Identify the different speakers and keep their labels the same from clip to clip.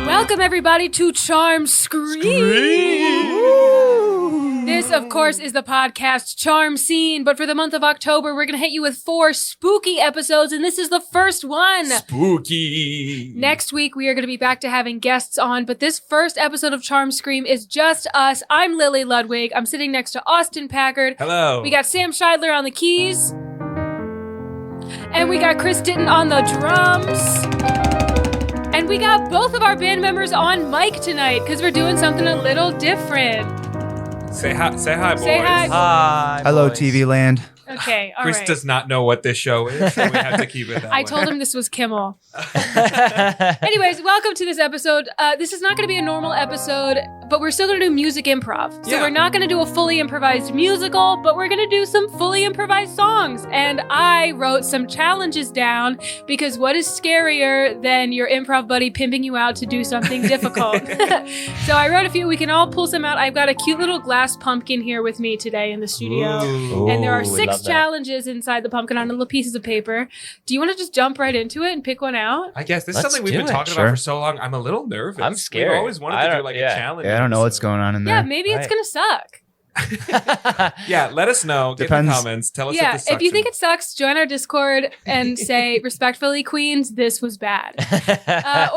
Speaker 1: Welcome, everybody, to Charm Scream. This, of course, is the podcast Charm Scene, but for the month of October, we're going to hit you with 4 spooky episodes, and this is the first one.
Speaker 2: Spooky.
Speaker 1: Next week, we are going to be back to having guests on, but this first episode of Charm Scream is just us. I'm Lily Ludwig. I'm sitting next to Austin Packard.
Speaker 2: Hello.
Speaker 1: We got Sam Scheidler on the keys. And we got Chris Ditton on the drums. And we got both of our band members on mic tonight because we're doing something a little different.
Speaker 2: Say hi, boys.
Speaker 1: Say hi.
Speaker 3: Hi.
Speaker 4: Hello,
Speaker 3: boys.
Speaker 4: TV land.
Speaker 1: Okay, all
Speaker 2: Chris
Speaker 1: right.
Speaker 2: does not know what this show is, so we have to keep it that way.
Speaker 1: I told him this was Kimmel. Anyways, welcome to this episode. This is not going to be a normal episode, but we're still going to do music improv. So
Speaker 2: Yeah.
Speaker 1: we're not going to do a fully improvised musical, but we're going to do some fully improvised songs. And I wrote some challenges down because what is scarier than your improv buddy pimping you out to do something difficult? So I wrote a few. We can all pull some out. I've got a cute little glass pumpkin here with me today in the studio.
Speaker 2: Ooh.
Speaker 1: And there are
Speaker 3: Ooh, we
Speaker 1: 6
Speaker 3: love that.
Speaker 1: challenges inside the pumpkin on little pieces of paper. Do you want to just jump right into it and pick one out?
Speaker 2: I guess this is
Speaker 3: Let's
Speaker 2: something we've
Speaker 3: do
Speaker 2: been
Speaker 3: it.
Speaker 2: talking
Speaker 4: Sure.
Speaker 2: about for so long. I'm a little nervous.
Speaker 3: I'm scared.
Speaker 2: We've always wanted
Speaker 3: I
Speaker 2: to do
Speaker 3: don't-
Speaker 2: like
Speaker 3: yeah.
Speaker 2: a challenge.
Speaker 4: Yeah, I don't know what's
Speaker 2: episode.
Speaker 4: going on in
Speaker 1: Yeah,
Speaker 4: there.
Speaker 1: maybe it's
Speaker 3: Right.
Speaker 1: going to suck.
Speaker 2: Yeah, let us know. Get in
Speaker 4: Depends.
Speaker 2: the comments. Tell us
Speaker 1: Yeah,
Speaker 2: if this
Speaker 1: if you
Speaker 2: sucks
Speaker 1: think
Speaker 2: or
Speaker 1: it sucks, join our Discord and say, respectfully, queens, this was bad.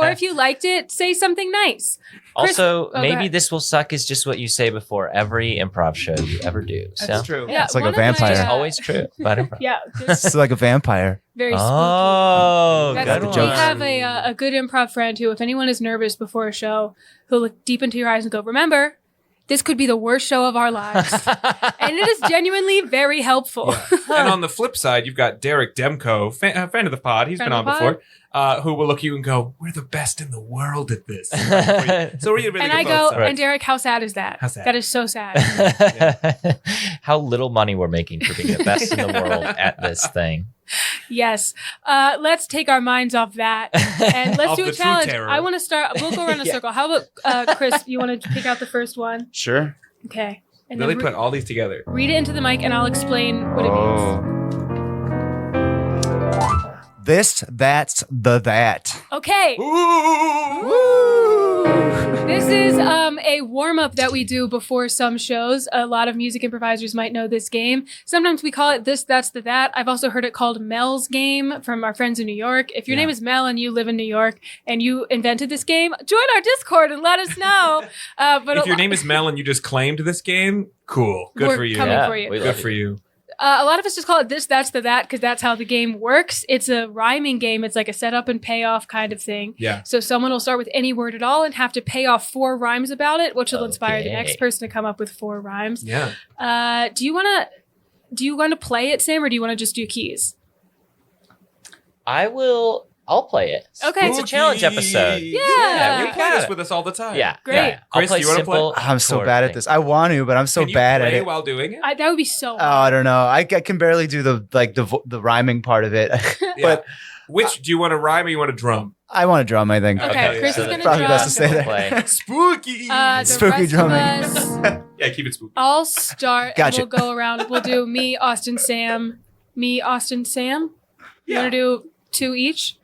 Speaker 1: Or if you liked it, say something nice. Chris-
Speaker 3: also,
Speaker 1: go
Speaker 3: maybe
Speaker 1: ahead.
Speaker 3: this will suck is just what you say before every improv show you ever do.
Speaker 2: not.
Speaker 3: So
Speaker 2: That's true.
Speaker 1: Yeah,
Speaker 4: It's like a
Speaker 1: one of my,
Speaker 4: vampire.
Speaker 3: it's always true about improv.
Speaker 1: Yeah,
Speaker 4: It's like a vampire.
Speaker 1: very spooky.
Speaker 3: Oh,
Speaker 1: That's-
Speaker 3: good
Speaker 4: the
Speaker 1: we
Speaker 3: one.
Speaker 4: jokes.
Speaker 1: have a good improv friend who, if anyone is nervous before a show, who'll look deep into your eyes and go, remember, this could be the worst show of our lives. And it is genuinely very helpful.
Speaker 2: And on the flip side, you've got Derek Demko, a friend of the pod. He's
Speaker 1: Friend
Speaker 2: been
Speaker 1: of
Speaker 2: on
Speaker 1: the
Speaker 2: before. Who will look at you and go, we're the best in the world at this. So we really
Speaker 1: And
Speaker 2: get
Speaker 1: I
Speaker 2: both
Speaker 1: go,
Speaker 2: sides.
Speaker 1: and Derek, how sad is that?
Speaker 2: How sad?
Speaker 1: That is so sad.
Speaker 3: How little money we're making for being the best in the world at this thing.
Speaker 1: Yes. Let's take our minds off that. And let's
Speaker 2: Off
Speaker 1: do a
Speaker 2: the true
Speaker 1: challenge.
Speaker 2: terror.
Speaker 1: I want to start. We'll go around a
Speaker 3: Yeah.
Speaker 1: circle. How about, Chris, you want to pick out the first one?
Speaker 4: Sure.
Speaker 1: Okay. And
Speaker 2: Really
Speaker 1: then
Speaker 2: put all these together.
Speaker 1: read it into the mic and I'll explain what it means.
Speaker 4: This, that's the that.
Speaker 1: Okay.
Speaker 2: Ooh.
Speaker 1: This is a warm-up that we do before some shows. A lot of music improvisers might know this game. Sometimes we call it this, that's the that. I've also heard it called Mel's game from our friends in New York. If your name is Mel and you live in New York and you invented this game, join our Discord and let us know. But
Speaker 2: If your name is Mel and you just claimed this game, cool. Good
Speaker 1: We're
Speaker 2: for you.
Speaker 1: coming
Speaker 3: Yeah,
Speaker 1: for you.
Speaker 3: we
Speaker 2: Good
Speaker 3: love
Speaker 2: for
Speaker 3: it.
Speaker 2: you.
Speaker 1: A lot of us just call it this, that's the that, because that's how the game works. It's a rhyming game. It's like a setup and payoff kind of thing.
Speaker 2: Yeah.
Speaker 1: So someone will start with any word at all and have to pay off 4 rhymes about it, which will inspire the
Speaker 3: Okay.
Speaker 1: next person to come up with 4 rhymes.
Speaker 2: Yeah.
Speaker 1: Do you want to play it, Sam, or do you want to just do keys?
Speaker 3: I'll play it.
Speaker 1: Okay.
Speaker 3: It's a challenge episode.
Speaker 1: Yeah.
Speaker 2: You
Speaker 3: we
Speaker 2: play
Speaker 3: got
Speaker 2: this
Speaker 3: it.
Speaker 2: with us all the time.
Speaker 3: Yeah.
Speaker 1: Great.
Speaker 3: Yeah. I'll
Speaker 2: Chris,
Speaker 3: play
Speaker 2: you wanna play?
Speaker 3: simple.
Speaker 4: I'm so
Speaker 3: chord
Speaker 4: bad at
Speaker 3: thing.
Speaker 4: this. I want to, but I'm so
Speaker 2: Can you
Speaker 4: bad
Speaker 2: play
Speaker 4: at it.
Speaker 2: while doing it?
Speaker 1: That would be so
Speaker 4: Oh,
Speaker 1: hard.
Speaker 4: I don't know. I can barely do the rhyming part of it.
Speaker 2: Yeah.
Speaker 4: But
Speaker 2: Which do you want to rhyme or you want to drum?
Speaker 4: I want to drum, I think.
Speaker 1: Okay,
Speaker 2: Okay,
Speaker 1: Chris
Speaker 2: yeah.
Speaker 1: is going to
Speaker 4: Probably
Speaker 1: drum.
Speaker 4: best to say that.
Speaker 3: Play.
Speaker 2: Spooky.
Speaker 1: The
Speaker 4: Spooky
Speaker 1: rest
Speaker 4: drumming.
Speaker 1: of us,
Speaker 2: Yeah, keep it spooky.
Speaker 1: I'll start.
Speaker 4: Gotcha.
Speaker 1: And we'll go around. We'll do me, Austin, Sam. Me, Austin, Sam. You want to do 2 each?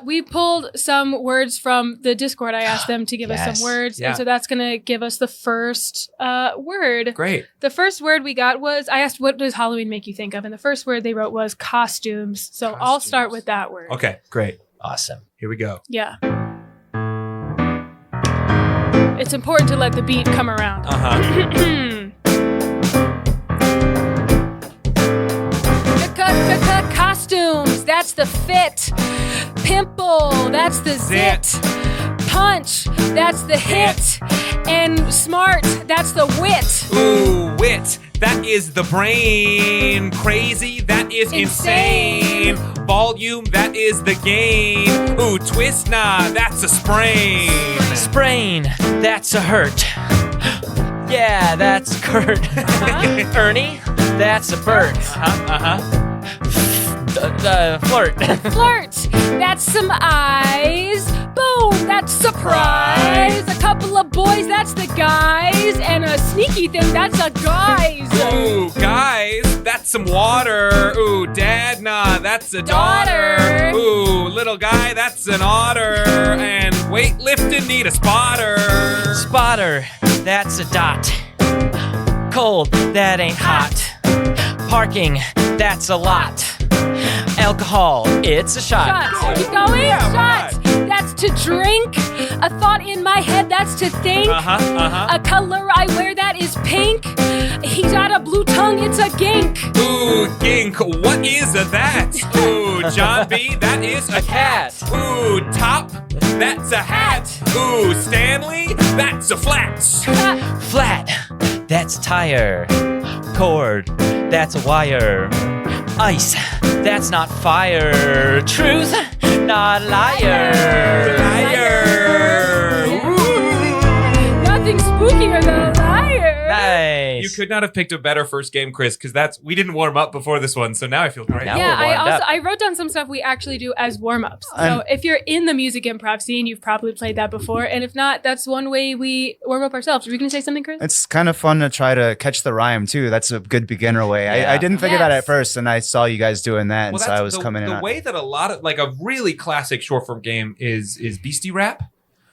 Speaker 1: We pulled some words from the Discord. I asked them to give us
Speaker 3: Yes.
Speaker 1: some words.
Speaker 2: Yeah.
Speaker 1: And so that's going to give us the first word.
Speaker 2: Great.
Speaker 1: The first word we got was, I asked, what does Halloween make you think of? And the first word they wrote was costumes. So I'll start
Speaker 2: Costumes.
Speaker 1: with that word.
Speaker 2: Okay, great.
Speaker 3: Awesome.
Speaker 2: Here we go.
Speaker 1: Yeah. It's important to let the beat come around. Costumes, that's the fit. Pimple, that's the zit. Punch, that's the hit. And smart, that's the wit.
Speaker 2: Ooh, wit. That is the brain. Crazy, that is insane. Volume, that is the game. Ooh, twist, nah, that's a sprain.
Speaker 3: Sprain, that's a hurt. Yeah, that's Kurt. Ernie, that's a Bert. Flirt.
Speaker 1: Flirt, that's some eyes. Boom, that's surprise. A couple of boys, that's the guys. And a sneak sneaky thing. That's a guys.
Speaker 2: Ooh, guys, that's some water. Ooh, dad, nah, that's a daughter.
Speaker 1: Daughter.
Speaker 2: Ooh, little guy, that's an otter. And weightlifting need a spotter.
Speaker 3: Spotter, that's a dot. Cold, that ain't hot. Parking, that's a lot. Alcohol, it's a shot.
Speaker 1: Shots. Keep going.
Speaker 2: Yeah,
Speaker 1: Shots. That's to drink. A thought in my head, that's to think. A color I wear, that is pink. He's got a blue tongue, it's a gink.
Speaker 2: Ooh, gink, what is that? Ooh, John B, that is a cat. Ooh, top, that's a hat. Ooh, Stanley, that's a flat.
Speaker 3: Flat, that's tire. Cord, that's a wire. Ice, that's not fire. Truth, not liar.
Speaker 2: Liar. Ooh.
Speaker 1: Nothing spookier than a liar.
Speaker 3: Nice.
Speaker 2: You could not have picked a better first game, Chris, because we didn't warm up before this one, so now I feel great.
Speaker 3: Now
Speaker 1: Yeah,
Speaker 3: we're warmed up.
Speaker 1: I wrote down some stuff we actually do as warm-ups. So if you're in the music improv scene, you've probably played that before. And if not, that's one way we warm up ourselves. Were you going to say something, Chris?
Speaker 4: It's kind of fun to try to catch the rhyme too. That's a good beginner way.
Speaker 3: Yeah.
Speaker 4: I didn't think of that
Speaker 1: Yes.
Speaker 4: at first, and I saw you guys doing that, and
Speaker 2: Well,
Speaker 4: so
Speaker 2: that's
Speaker 4: I was coming in.
Speaker 2: the
Speaker 4: on-
Speaker 2: way that a lot of like a really classic short form game is Beastie Rap,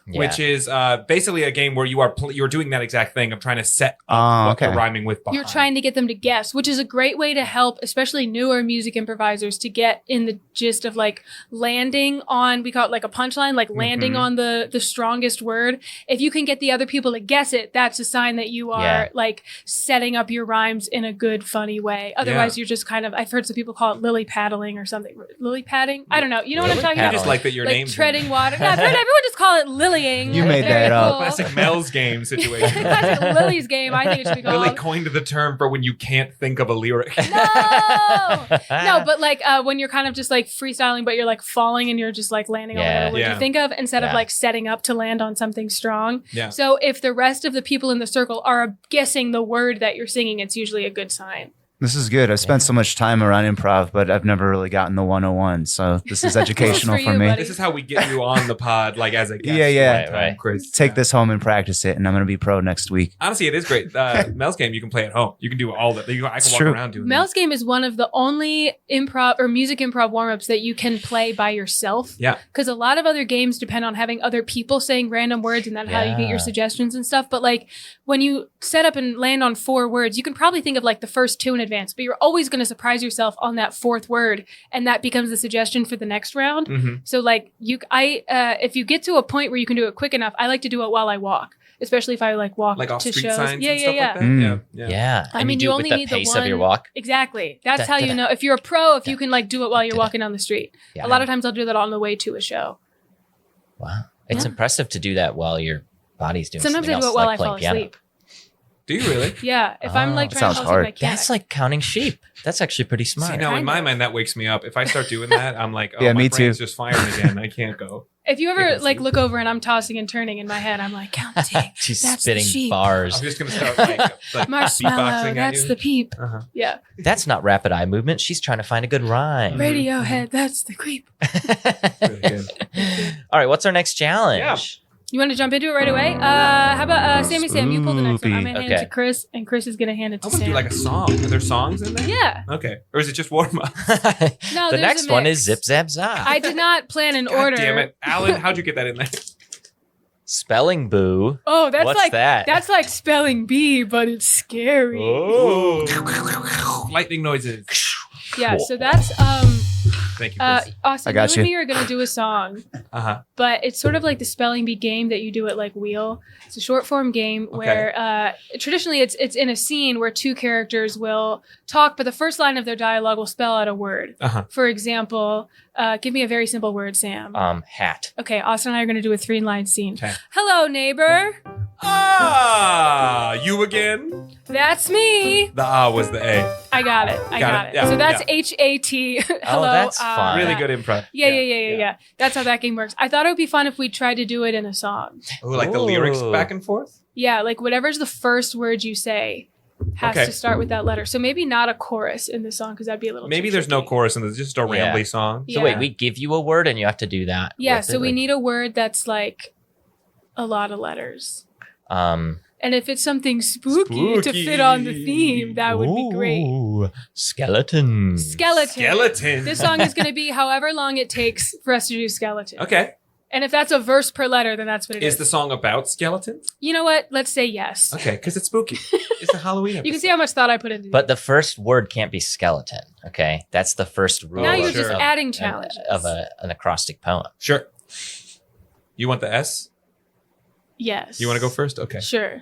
Speaker 3: Yeah.
Speaker 2: which is basically a game where you're doing that exact thing of trying to set up
Speaker 4: Oh,
Speaker 2: what
Speaker 4: okay.
Speaker 2: you're rhyming with behind.
Speaker 1: You're trying to get them to guess, which is a great way to help, especially newer music improvisers, to get in the gist of like landing on, we call it like a punchline, like landing
Speaker 2: Mhm.
Speaker 1: on the strongest word. If you can get the other people to guess it, that's a sign that you are
Speaker 3: Yeah.
Speaker 1: like setting up your rhymes in a good, funny way. Otherwise, you're just kind of, I've heard some people call it lily paddling or something. Lily padding? I don't know. You know what I'm
Speaker 3: Lily
Speaker 1: talking
Speaker 2: I
Speaker 1: about?
Speaker 2: just like that your
Speaker 1: Like
Speaker 2: name's
Speaker 1: treading water. Yeah, I've heard everyone just call it lilying.
Speaker 4: You made
Speaker 1: Very
Speaker 4: that up.
Speaker 1: cool.
Speaker 2: classic Mel's game situation.
Speaker 1: Classic Lily's game, I think it should be called.
Speaker 2: Lily coined the term for when you can't think of a lyric.
Speaker 1: No! No, but like when you're kind of just like freestyling, but you're like falling and you're just like landing on
Speaker 3: Yeah.
Speaker 1: whatever word
Speaker 2: Yeah.
Speaker 1: you think of instead of
Speaker 3: Yeah.
Speaker 1: like setting up to land on something strong.
Speaker 2: Yeah.
Speaker 1: So if the rest of the people in the circle are guessing the word that you're singing, it's usually a good sign.
Speaker 4: This is good. I've spent so much time around improv, but I've never really gotten the 101. So this is educational
Speaker 1: for
Speaker 4: for
Speaker 1: you,
Speaker 4: me.
Speaker 1: buddy.
Speaker 2: This is how we get you on the pod, like as a guest.
Speaker 4: Yeah.
Speaker 2: one time,
Speaker 3: Right.
Speaker 2: Chris.
Speaker 4: Take
Speaker 2: Yeah.
Speaker 4: this home and practice it, and I'm going to be pro next week.
Speaker 2: Honestly, it is great. Mel's game you can play at home. You can do all that. I can
Speaker 4: It's
Speaker 2: walk
Speaker 4: true.
Speaker 2: around doing
Speaker 1: Mel's game is one of the only improv or music improv warm-ups that you can play by yourself.
Speaker 2: Yeah.
Speaker 1: Because a lot of other games depend on having other people saying random words and that's how you get
Speaker 3: Yeah.
Speaker 1: your suggestions and stuff. But like when you set up and land on 4 words, you can probably think of like the first 2 in advance, but you're always going to surprise yourself on that 4th word. And that becomes the suggestion for the next round.
Speaker 2: that. Mm-hmm.
Speaker 1: So like if you get to a point where you can do it quick enough, I like to do it while I walk, especially if I like walk
Speaker 2: Like off
Speaker 1: to
Speaker 2: street
Speaker 1: shows.
Speaker 2: signs
Speaker 1: Yeah,
Speaker 2: and
Speaker 1: yeah,
Speaker 2: stuff
Speaker 1: yeah.
Speaker 2: like that.
Speaker 4: Mm.
Speaker 3: Yeah.
Speaker 1: I
Speaker 3: And
Speaker 1: mean,
Speaker 3: you
Speaker 1: you
Speaker 3: do it
Speaker 1: only
Speaker 3: with
Speaker 1: need
Speaker 3: the
Speaker 1: the
Speaker 3: pace of your
Speaker 1: one-
Speaker 3: walk.
Speaker 1: Exactly. That's
Speaker 3: Da,
Speaker 1: how
Speaker 3: da,
Speaker 1: you
Speaker 3: da.
Speaker 1: know. If you're a pro, if
Speaker 3: Da,
Speaker 1: you can like do it while you're
Speaker 3: da, da.
Speaker 1: walking down the street.
Speaker 3: Yeah.
Speaker 1: A lot of times I'll do that on the way to a show.
Speaker 3: Wow. It's
Speaker 1: Yeah.
Speaker 3: impressive to do that while your body's doing
Speaker 1: Sometimes
Speaker 3: something
Speaker 1: I do
Speaker 3: else,
Speaker 1: it while
Speaker 3: like
Speaker 1: I fall
Speaker 3: playing piano.
Speaker 1: asleep.
Speaker 2: Do you really?
Speaker 1: Yeah. If I'm like
Speaker 3: Oh.
Speaker 1: trying to
Speaker 4: Sounds
Speaker 1: fall asleep, I
Speaker 4: hard.
Speaker 1: can't.
Speaker 3: That's like counting sheep. That's actually pretty smart.
Speaker 2: See, now in
Speaker 1: Kind
Speaker 2: my
Speaker 1: of.
Speaker 2: mind, that wakes me up. If I start doing that, I'm like, oh,
Speaker 4: Yeah,
Speaker 2: my
Speaker 4: me
Speaker 2: brain's
Speaker 4: too.
Speaker 2: just firing again. I can't go.
Speaker 1: If you
Speaker 2: I
Speaker 1: ever
Speaker 2: can
Speaker 1: like
Speaker 2: sleep.
Speaker 1: look over and I'm tossing and turning in my head, I'm like counting.
Speaker 3: She's
Speaker 1: That's the
Speaker 3: spitting
Speaker 1: sheep.
Speaker 3: bars.
Speaker 2: I'm just gonna start like
Speaker 1: Marshmallow.
Speaker 2: beatboxing at
Speaker 1: That's
Speaker 2: you.
Speaker 1: the peep.
Speaker 2: Uh-huh.
Speaker 1: Yeah.
Speaker 3: That's not rapid eye movement. She's trying to find a good rhyme.
Speaker 2: Mhm.
Speaker 1: Radiohead. That's the creep.
Speaker 2: Really good.
Speaker 3: All right, what's our next challenge?
Speaker 2: Yeah.
Speaker 1: You want to jump into it right away? How about Sammy Sam? You pull the next one. I'm gonna hand it
Speaker 3: Okay.
Speaker 1: to Chris, and Chris is gonna hand it
Speaker 2: I
Speaker 1: to
Speaker 2: want to
Speaker 1: Sam.
Speaker 2: do like a song. Are there songs in there?
Speaker 1: Yeah.
Speaker 2: Okay. Or is it just warm up?
Speaker 1: No,
Speaker 3: the
Speaker 1: there's
Speaker 3: next
Speaker 1: a
Speaker 3: one
Speaker 1: mix.
Speaker 3: is Zip Zap Zap.
Speaker 1: I did not plan an
Speaker 2: God
Speaker 1: order.
Speaker 2: damn it, Alan! How'd you get that in there?
Speaker 3: Spelling Boo.
Speaker 1: Oh, that's
Speaker 3: What's
Speaker 1: like
Speaker 3: that?
Speaker 1: that's like spelling bee, but it's scary.
Speaker 3: Oh.
Speaker 2: Lightning noises.
Speaker 1: Yeah, so that's
Speaker 2: Thank you. Chris.
Speaker 1: Austin,
Speaker 4: I got
Speaker 1: you and
Speaker 4: you.
Speaker 1: me are gonna do a song,
Speaker 2: Uh-huh.
Speaker 1: but it's sort of like the spelling bee game that you do at like Wheel. It's a short form game where traditionally it's in a scene where 2 characters will talk, but the first line of their dialogue will spell out a word.
Speaker 2: Uh-huh.
Speaker 1: For example, give me a very simple word, Sam.
Speaker 3: Hat.
Speaker 1: Okay, Austin and I are gonna do a 3-line scene.
Speaker 2: Okay.
Speaker 1: Hello, neighbor.
Speaker 2: Ah, you again?
Speaker 1: That's me.
Speaker 2: The ah was the A.
Speaker 1: I got it. I got it.
Speaker 2: Yeah,
Speaker 1: So that's
Speaker 2: yeah.
Speaker 1: HAT. Hello.
Speaker 3: that's fun.
Speaker 2: Really good improv.
Speaker 1: Yeah. That's how that game works. I thought it would be fun if we tried to do it in a song.
Speaker 2: Ooh, like the lyrics
Speaker 3: Ooh.
Speaker 2: back and forth?
Speaker 1: Yeah, like whatever's the first word you say has
Speaker 2: Okay.
Speaker 1: to start with that letter. So maybe not a chorus in the song because that'd be a little.
Speaker 2: Maybe
Speaker 1: too
Speaker 2: there's no
Speaker 1: tricky.
Speaker 2: chorus and there's just a
Speaker 3: Yeah.
Speaker 2: rambly song.
Speaker 3: So
Speaker 1: Yeah.
Speaker 3: wait, we give you a word and you have to do that.
Speaker 1: Yeah,
Speaker 3: with
Speaker 1: so
Speaker 3: it,
Speaker 1: we
Speaker 3: like,
Speaker 1: need a word that's like a lot of letters. And if it's something spooky to fit on the theme, that would be great.
Speaker 3: Ooh, skeletons.
Speaker 2: Skeleton.
Speaker 1: This song is going to be however long it takes for us to do skeleton.
Speaker 2: Okay.
Speaker 1: And if that's a verse per letter, then that's what it is.
Speaker 2: Is the song about skeletons?
Speaker 1: You know what? Let's say yes.
Speaker 2: Okay, because it's spooky. It's a Halloween episode.
Speaker 1: You can see how much thought I put into
Speaker 3: But the first word can't be skeleton, okay? That's the first rule.
Speaker 1: Now you're
Speaker 3: of-
Speaker 1: just
Speaker 3: of-
Speaker 1: adding challenges.
Speaker 3: Of an acrostic poem.
Speaker 2: Sure. You want the S?
Speaker 1: Yes.
Speaker 2: You want to go first? Okay.
Speaker 1: Sure.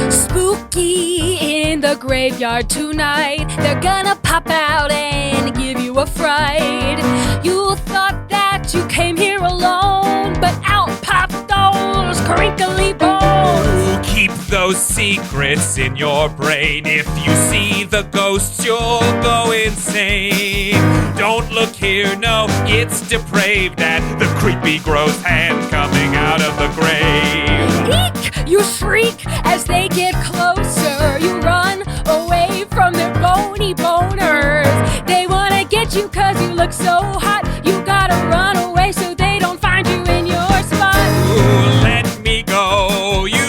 Speaker 1: Spooky in the graveyard tonight. They're gonna pop out and give you a fright. You thought that you came here alone, but out pop those crinkly bones.
Speaker 2: Ooh, keep those secrets in your brain. If you see the ghosts, you'll go insane. Don't look here, no, it's depraved. And the creepy, gross hand coming out of the grave.
Speaker 1: Eek! You shriek as they get closer. You run away from their bony boners. They wanna get you cause you look so hot. You gotta run away so they don't find you in your spot.
Speaker 2: Ooh, let me go. You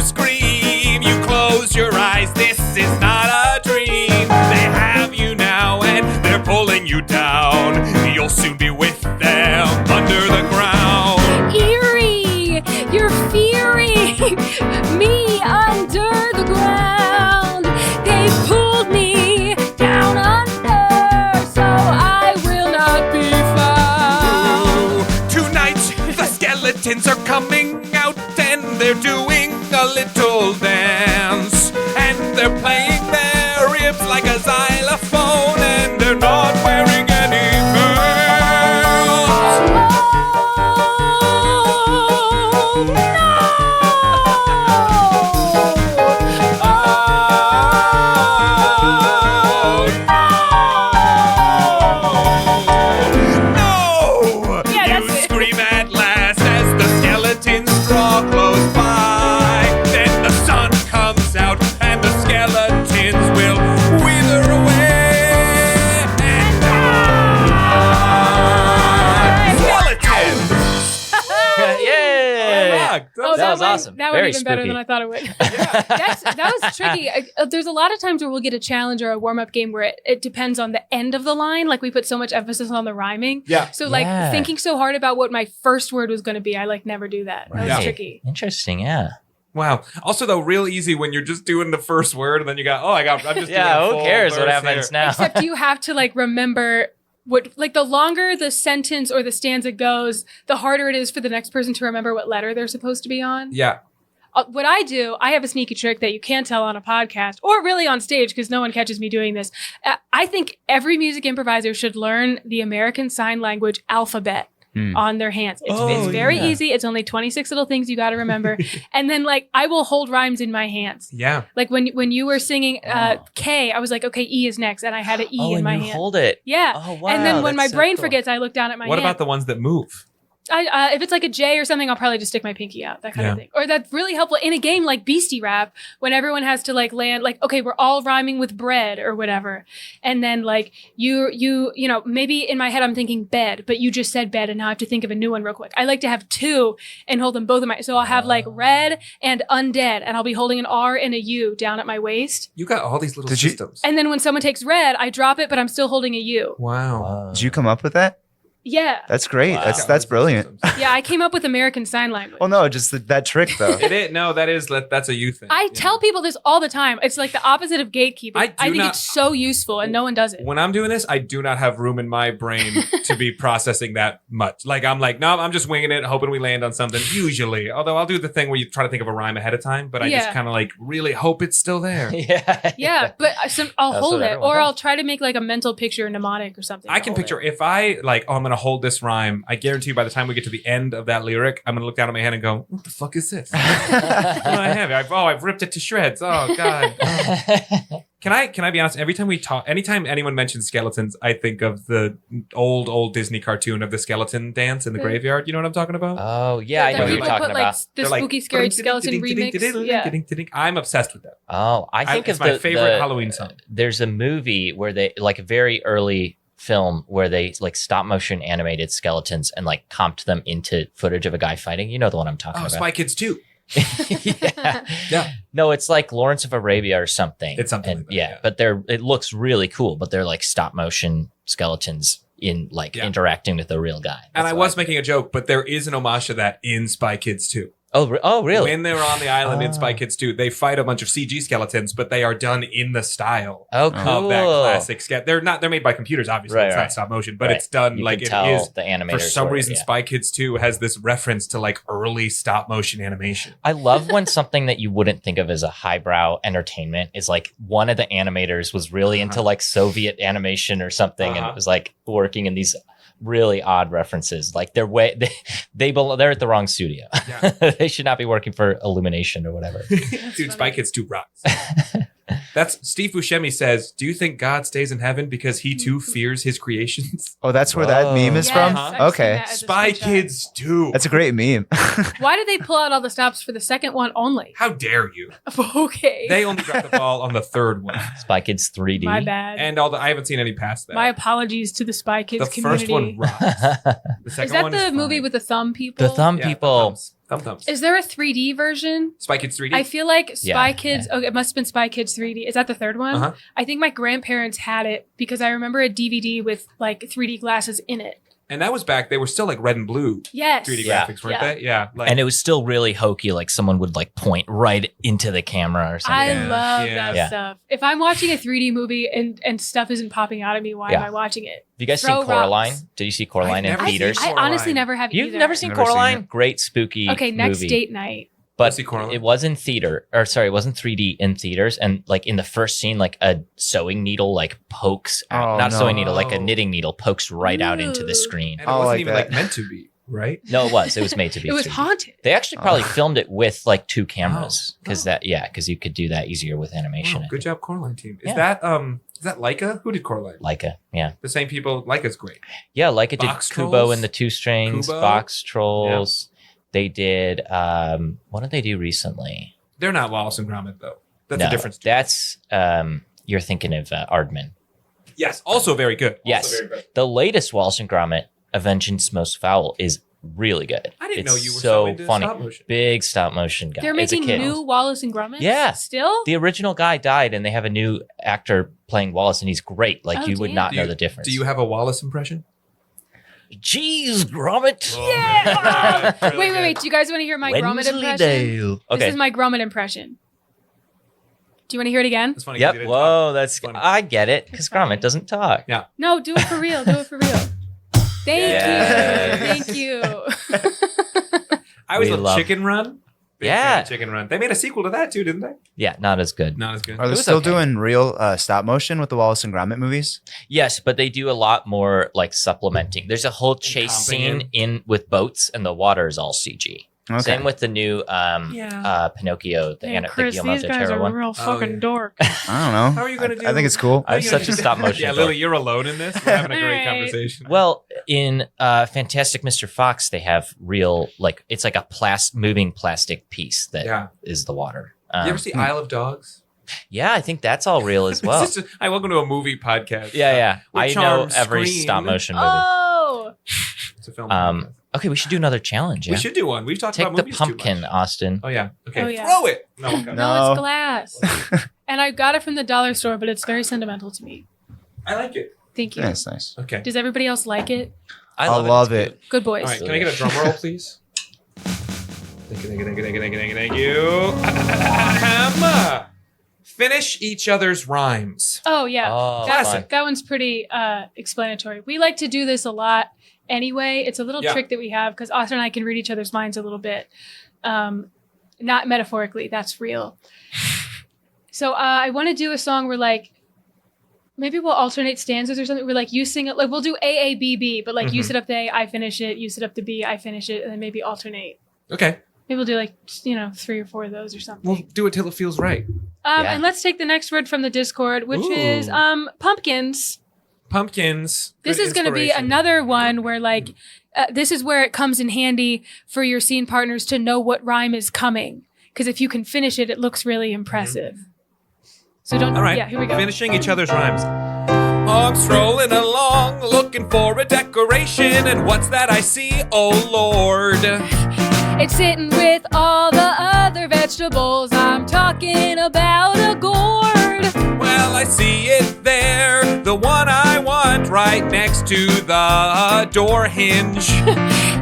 Speaker 2: scream, you close your eyes. This is not a dream. They have you now and they're pulling you down. You'll soon be with them under the ground.
Speaker 1: Eerie! You're fearing me under the ground. They pulled me down under, so I will not be found.
Speaker 2: Tonight, the skeletons are coming out and they're doing a little dance. And they're playing their ribs like a xylophone and they're not wearing any belts.
Speaker 1: Oh, no!
Speaker 2: No!
Speaker 1: Yeah,
Speaker 2: You
Speaker 1: that's it.
Speaker 2: scream at last as the skeletons draw close by. Then the sun comes out and the skeletons will wither away and die. Skeletons!
Speaker 3: Yay!
Speaker 1: Oh,
Speaker 3: That was
Speaker 1: went-
Speaker 3: awesome.
Speaker 1: That
Speaker 3: Very
Speaker 1: went even better
Speaker 3: spooky.
Speaker 1: than I thought it would. That was tricky. There's a lot of times where we'll get a challenge or a warm-up game where it depends on the end of the line. Like we put so much emphasis on the rhyming.
Speaker 2: Yeah.
Speaker 1: So like
Speaker 3: Yeah.
Speaker 1: thinking so hard about what my first word was going to be, I like never do that. That was
Speaker 2: Right.
Speaker 1: tricky.
Speaker 3: Interesting, yeah.
Speaker 2: Wow. Also, though, real easy when you're just doing the first word and then you got, I'm just
Speaker 3: Yeah,
Speaker 2: doing a
Speaker 3: who
Speaker 2: full
Speaker 3: cares what
Speaker 2: verse
Speaker 3: happens
Speaker 2: here.
Speaker 3: now?
Speaker 1: Except you have to like remember what, like the longer the sentence or the stanza goes, the harder it is for the next person to remember what letter they're supposed to be on.
Speaker 2: Yeah.
Speaker 1: What I do, I have a sneaky trick that you can't tell on a podcast or really on stage because no one catches me doing this. I think every music improviser should learn the American Sign Language alphabet on their hands. It's very easy. It's only 26 little things you got to remember. And then like I will hold rhymes in my hands.
Speaker 2: Yeah.
Speaker 1: Like when you were singing K, I was like, okay, E is next. And I had an E in
Speaker 3: and
Speaker 1: my
Speaker 3: you
Speaker 1: hand.
Speaker 3: hold it.
Speaker 1: Yeah.
Speaker 3: Oh, wow.
Speaker 1: And then when my
Speaker 3: that's so
Speaker 1: brain
Speaker 3: cool.
Speaker 1: forgets, I look down at my
Speaker 2: What
Speaker 1: hand.
Speaker 2: about the ones that move?
Speaker 1: If it's like a J or something, I'll probably just stick my pinky out, that kind of thing. Or that's really helpful in a game like Beastie Rap when everyone has to like land, like, okay, we're all rhyming with bread or whatever. And then like you know, maybe in my head I'm thinking bed, but you just said bed and now I have to think of a new one real quick. I like to have two and hold them both in my, so I'll have like red and undead and I'll be holding an R and a U down at my waist.
Speaker 2: You got all these little
Speaker 4: Did you-
Speaker 2: systems.
Speaker 1: And then when someone takes red, I drop it, but I'm still holding a U.
Speaker 2: Wow.
Speaker 4: Did you come up with that?
Speaker 1: Yeah.
Speaker 4: That's great.
Speaker 3: Wow.
Speaker 4: That's brilliant.
Speaker 1: Yeah. I came up with American Sign Language.
Speaker 4: Well, no, just that trick though.
Speaker 2: It is. No, that's a you thing.
Speaker 1: I
Speaker 2: Yeah.
Speaker 1: tell people this all the time. It's like the opposite of gatekeeping.
Speaker 2: I do
Speaker 1: I think
Speaker 2: not-
Speaker 1: it's so useful and no one does it.
Speaker 2: When I'm doing this, I do not have room in my brain to be processing that much. Like, I'm like, no, I'm just winging it, hoping we land on something, usually. Although I'll do the thing where you try to think of a rhyme ahead of time, but I just
Speaker 1: Yeah.
Speaker 2: kind of like really hope it's still there.
Speaker 3: Yeah.
Speaker 1: Yeah, but I'll
Speaker 3: That's
Speaker 1: hold
Speaker 3: what
Speaker 1: it
Speaker 3: everyone
Speaker 1: or
Speaker 3: does.
Speaker 1: I'll try to make like a mental picture mnemonic or something.
Speaker 2: I
Speaker 1: to
Speaker 2: can
Speaker 1: hold
Speaker 2: picture
Speaker 1: it.
Speaker 2: if I like, I'm going to hold this rhyme. I guarantee you by the time we get to the end of that lyric, I'm going to look down at my hand and go, what the fuck is this? What do I have? I've ripped it to shreds. Oh, God. Can I be honest? Every time we talk, anytime anyone mentions skeletons, I think of the old Disney cartoon of the skeleton dance in the graveyard. You know what I'm talking about?
Speaker 3: Oh, yeah, I
Speaker 1: That
Speaker 3: know what you're
Speaker 1: people
Speaker 3: talking
Speaker 1: put,
Speaker 3: about.
Speaker 1: Like, the
Speaker 2: They're like,
Speaker 1: spooky, scary skeleton remix. Yeah.
Speaker 2: I'm obsessed with that.
Speaker 3: Oh, I think
Speaker 2: it's
Speaker 3: of
Speaker 2: my
Speaker 3: the
Speaker 2: favorite
Speaker 3: the-
Speaker 2: Halloween song.
Speaker 3: There's a movie where they like a very early film where they like stop motion animated skeletons and like comped them into footage of a guy fighting. You know the one I'm talking
Speaker 2: Oh,
Speaker 3: about.
Speaker 2: Spy Kids 2.
Speaker 3: Yeah.
Speaker 2: Yeah.
Speaker 3: No, it's like Lawrence of Arabia or something.
Speaker 2: It's something
Speaker 3: And,
Speaker 2: like that,
Speaker 3: yeah,
Speaker 2: yeah.
Speaker 3: but it looks really cool, but they're like stop motion skeletons in like
Speaker 2: Yeah.
Speaker 3: interacting with a real guy.
Speaker 2: And
Speaker 3: That's
Speaker 2: I
Speaker 3: why
Speaker 2: was making a joke, but there is an homage to that in Spy Kids 2.
Speaker 3: Oh, really?
Speaker 2: When they're on the island in Spy
Speaker 3: Oh.
Speaker 2: Kids 2, they fight a bunch of CG skeletons, but they are done in the style
Speaker 3: Oh, cool.
Speaker 2: of that classic sketch. They're made by computers, obviously.
Speaker 3: Right,
Speaker 2: it's
Speaker 3: right.
Speaker 2: not stop motion, but
Speaker 3: Right.
Speaker 2: it's done
Speaker 3: You
Speaker 2: like
Speaker 3: can
Speaker 2: it
Speaker 3: tell
Speaker 2: is.
Speaker 3: the animators.
Speaker 2: For some
Speaker 3: were-
Speaker 2: reason,
Speaker 3: yeah.
Speaker 2: Spy Kids 2 has this reference to like early stop motion animation.
Speaker 3: I love when something that you wouldn't think of as a highbrow entertainment is like one of the animators was really into like Soviet animation or something, and
Speaker 2: Uh-huh.
Speaker 3: it was like working in these really odd references. Like they're they're at the wrong studio.
Speaker 2: Yeah.
Speaker 3: They should not be working for Illumination or whatever.
Speaker 2: Dude, Spy
Speaker 1: funny.
Speaker 2: Kids 2 rocks. That's Steve Buscemi says, "Do you think God stays in heaven because he too fears his creations?"
Speaker 4: Oh, that's where that meme is
Speaker 1: Yes,
Speaker 4: from?
Speaker 2: I've
Speaker 1: seen
Speaker 4: Okay.
Speaker 1: that as a
Speaker 2: Spy
Speaker 1: screenshot.
Speaker 2: Kids 2.
Speaker 4: That's a great meme.
Speaker 1: Why did they pull out all the stops for the second one only?
Speaker 2: How dare you?
Speaker 1: Okay.
Speaker 2: They only dropped the ball on the third one.
Speaker 3: Spy Kids 3D.
Speaker 1: My bad.
Speaker 2: And I haven't seen any past that.
Speaker 1: My apologies to the Spy Kids
Speaker 2: the
Speaker 1: community.
Speaker 2: first one rocks. The second
Speaker 1: Is that
Speaker 2: one
Speaker 1: the
Speaker 2: is
Speaker 1: movie
Speaker 2: fine.
Speaker 1: with the thumb people?
Speaker 3: The thumb
Speaker 2: Yeah,
Speaker 3: people.
Speaker 2: Thumb thumbs.
Speaker 1: Is there a 3D version?
Speaker 2: Spy Kids 3D.
Speaker 1: I feel like Spy
Speaker 3: Yeah,
Speaker 1: Kids. Okay, it must have been Spy Kids 3D. Is that the third one?
Speaker 2: Uh-huh.
Speaker 1: I think my grandparents had it because I remember a DVD with like 3D glasses in it.
Speaker 2: And that was back. They were still like red and blue
Speaker 1: Yes.
Speaker 2: 3D
Speaker 3: Yeah.
Speaker 2: graphics, weren't
Speaker 1: Yeah.
Speaker 2: they? Yeah. Like,
Speaker 3: And it was still really hokey, like someone would like point right into the camera or something.
Speaker 1: I
Speaker 2: Yeah.
Speaker 1: love
Speaker 2: Yeah.
Speaker 1: that
Speaker 3: Yeah.
Speaker 1: stuff. If I'm watching a 3D movie and stuff isn't popping out at me, why am
Speaker 3: Yeah.
Speaker 1: I watching it?
Speaker 3: Have you guys
Speaker 1: Throw
Speaker 3: seen Coraline?
Speaker 1: rocks.
Speaker 3: Did you see Coraline in
Speaker 2: I've never
Speaker 3: theaters?
Speaker 2: seen
Speaker 1: I honestly
Speaker 2: Coraline.
Speaker 1: never have
Speaker 3: You've
Speaker 1: either.
Speaker 3: never seen
Speaker 4: Never seen
Speaker 3: Coraline?
Speaker 4: it.
Speaker 3: Great spooky
Speaker 1: Okay, next
Speaker 3: movie.
Speaker 1: date night.
Speaker 3: But
Speaker 2: see Coraline?
Speaker 3: it was in theater, or sorry, it wasn't 3D in theaters. And like in the first scene, like a sewing needle like pokes out,
Speaker 4: Oh,
Speaker 3: not a
Speaker 4: no.
Speaker 3: sewing needle, like a knitting needle pokes right out into the
Speaker 1: Ooh.
Speaker 3: screen.
Speaker 2: and it
Speaker 4: Oh,
Speaker 2: wasn't
Speaker 4: like
Speaker 2: even
Speaker 4: that.
Speaker 2: like meant to be, right?
Speaker 3: No, it was made to be.
Speaker 1: It was
Speaker 3: 3D.
Speaker 1: haunted.
Speaker 3: They actually probably
Speaker 4: Oh.
Speaker 3: filmed it with like two cameras because
Speaker 2: Oh.
Speaker 3: because you could do that easier with animation.
Speaker 2: Wow, good job, Coraline team. Is
Speaker 3: Yeah.
Speaker 2: that Leica? Who did Coraline?
Speaker 3: Leica, yeah.
Speaker 2: The same people. Leica's great.
Speaker 3: Yeah, Leica did
Speaker 2: Box
Speaker 3: Kubo
Speaker 2: Trolls?
Speaker 3: and the Two Strings,
Speaker 2: Kubo?
Speaker 3: Box Trolls. They did, what did they do recently?
Speaker 2: They're not Wallace and Gromit though. That's a difference.
Speaker 3: That's, you're thinking of Aardman.
Speaker 2: Yes, also very good.
Speaker 3: Yes.
Speaker 2: Also very good.
Speaker 3: The latest Wallace and Gromit, A Vengeance Most Foul, is really good.
Speaker 2: I didn't
Speaker 3: It's
Speaker 2: know you were
Speaker 3: so
Speaker 2: into
Speaker 3: funny.
Speaker 2: stop motion.
Speaker 3: Big stop motion guy.
Speaker 1: They're
Speaker 3: As a
Speaker 1: making
Speaker 3: kid.
Speaker 1: new Wallace and Gromit?
Speaker 3: Yeah.
Speaker 1: Still?
Speaker 3: The original guy died, and they have a new actor playing Wallace, and he's great. Like
Speaker 1: Oh,
Speaker 3: you would
Speaker 1: damn.
Speaker 3: not
Speaker 2: Do
Speaker 3: know
Speaker 2: you-
Speaker 3: the difference.
Speaker 2: Do you have a Wallace impression?
Speaker 3: Jeez, Gromit.
Speaker 1: Yeah!
Speaker 2: Really
Speaker 1: wait.
Speaker 2: good.
Speaker 1: Do you guys want to hear my Gromit impression?
Speaker 3: Wensleydale. Okay.
Speaker 1: This is my Gromit impression. Do you want to hear it again?
Speaker 2: It's funny. 'cause you
Speaker 3: Yep.
Speaker 2: didn't
Speaker 3: Whoa, that's
Speaker 2: Funny.
Speaker 3: I get it because
Speaker 1: It's funny.
Speaker 3: Gromit doesn't talk.
Speaker 1: No, do it for real. Do it for real. Thank
Speaker 3: Yes.
Speaker 1: you. Thank you.
Speaker 2: I always
Speaker 3: We
Speaker 2: love
Speaker 3: love-
Speaker 2: Chicken Run. Big
Speaker 3: Yeah.
Speaker 2: fan of Chicken Run. They made a sequel to that too, didn't they?
Speaker 3: Yeah, not as good.
Speaker 2: Not as good.
Speaker 4: Are
Speaker 3: It
Speaker 4: they
Speaker 3: was
Speaker 4: still
Speaker 3: okay.
Speaker 4: doing real stop motion with the Wallace and Gromit movies?
Speaker 3: Yes, but they do a lot more like supplementing. There's a whole chase
Speaker 2: comping
Speaker 3: scene in with boats, and the water is all CG.
Speaker 4: Okay.
Speaker 3: Same with the new
Speaker 2: Yeah.
Speaker 3: Pinocchio, the
Speaker 1: Man,
Speaker 3: the
Speaker 1: Chris,
Speaker 3: Guillermo
Speaker 1: these
Speaker 3: del
Speaker 1: guys
Speaker 3: Toro
Speaker 1: are
Speaker 3: one.
Speaker 1: real fucking
Speaker 2: yeah.
Speaker 1: dork.
Speaker 4: I don't know.
Speaker 2: How are you gonna do?
Speaker 4: I think it's cool.
Speaker 2: How are
Speaker 3: I'm
Speaker 2: you gonna
Speaker 3: such a
Speaker 2: do-
Speaker 3: stop motion
Speaker 2: Yeah,
Speaker 3: dork.
Speaker 2: Lily, you're alone in this. We're having a great
Speaker 1: Alright.
Speaker 2: conversation.
Speaker 3: Well, in Fantastic Mr. Fox, they have real like it's like a moving plastic piece that is
Speaker 2: yeah.
Speaker 3: the water.
Speaker 2: You ever see Isle of Dogs?
Speaker 3: Yeah, I think that's all real as well.
Speaker 2: This is just- hi, welcome to a movie podcast.
Speaker 3: Yeah.
Speaker 2: With
Speaker 3: I know
Speaker 2: Charm
Speaker 3: every
Speaker 2: Screen.
Speaker 3: stop motion movie.
Speaker 1: Oh,
Speaker 2: It's a film.
Speaker 3: Um, Okay, we should do another challenge. Yeah?
Speaker 2: We should do one. We've talked
Speaker 3: Take
Speaker 2: about
Speaker 3: the
Speaker 2: movies
Speaker 3: pumpkin,
Speaker 2: too much.
Speaker 3: Austin.
Speaker 2: Oh yeah. Okay.
Speaker 1: Oh, yeah.
Speaker 2: Throw it. No. Okay.
Speaker 4: No.
Speaker 1: no, it's glass. And I got it from the dollar store, but it's very sentimental to me.
Speaker 2: I like it.
Speaker 1: Thank you.
Speaker 4: That's nice.
Speaker 2: Okay.
Speaker 3: Oh,
Speaker 1: Does everybody else like it?
Speaker 4: I love
Speaker 3: It's
Speaker 4: it.
Speaker 1: Good boys.
Speaker 2: All right. Can I get a drum roll, please? Thank you. Finish each other's rhymes.
Speaker 1: Oh yeah,
Speaker 3: Oh,
Speaker 2: Classic.
Speaker 3: fun.
Speaker 1: that one's pretty explanatory. We like to do this a lot anyway. It's a little
Speaker 2: Yeah.
Speaker 1: trick that we have because Austin and I can read each other's minds a little bit. Not metaphorically, that's real. So I want to do a song where like maybe we'll alternate stanzas or something. We're like you sing it, like we'll do A B B, but like you
Speaker 2: Mhm.
Speaker 1: sit up the A, I finish it. You sit up the B, I finish it, and then maybe alternate.
Speaker 2: Okay.
Speaker 1: Maybe we'll do like 3 or 4 of those or something.
Speaker 2: We'll do it till it feels right.
Speaker 3: Yeah.
Speaker 1: And let's take the next word from the Discord, which
Speaker 2: Ooh.
Speaker 1: is pumpkins.
Speaker 2: Pumpkins.
Speaker 1: This
Speaker 2: Good
Speaker 1: is going to be
Speaker 2: inspiration.
Speaker 1: another one where like this is where it comes in handy for your scene partners to know what rhyme is coming, because if you can finish it, it looks really impressive. So don't.
Speaker 2: All right.
Speaker 1: Yeah, here we go.
Speaker 2: Finishing each other's rhymes. I'm strolling along, looking for a decoration, and what's that I see? Oh Lord.
Speaker 1: It's sitting with all the other vegetables. I'm talking about a gourd.
Speaker 2: Well, I see it there, the one I want, right next to the door hinge.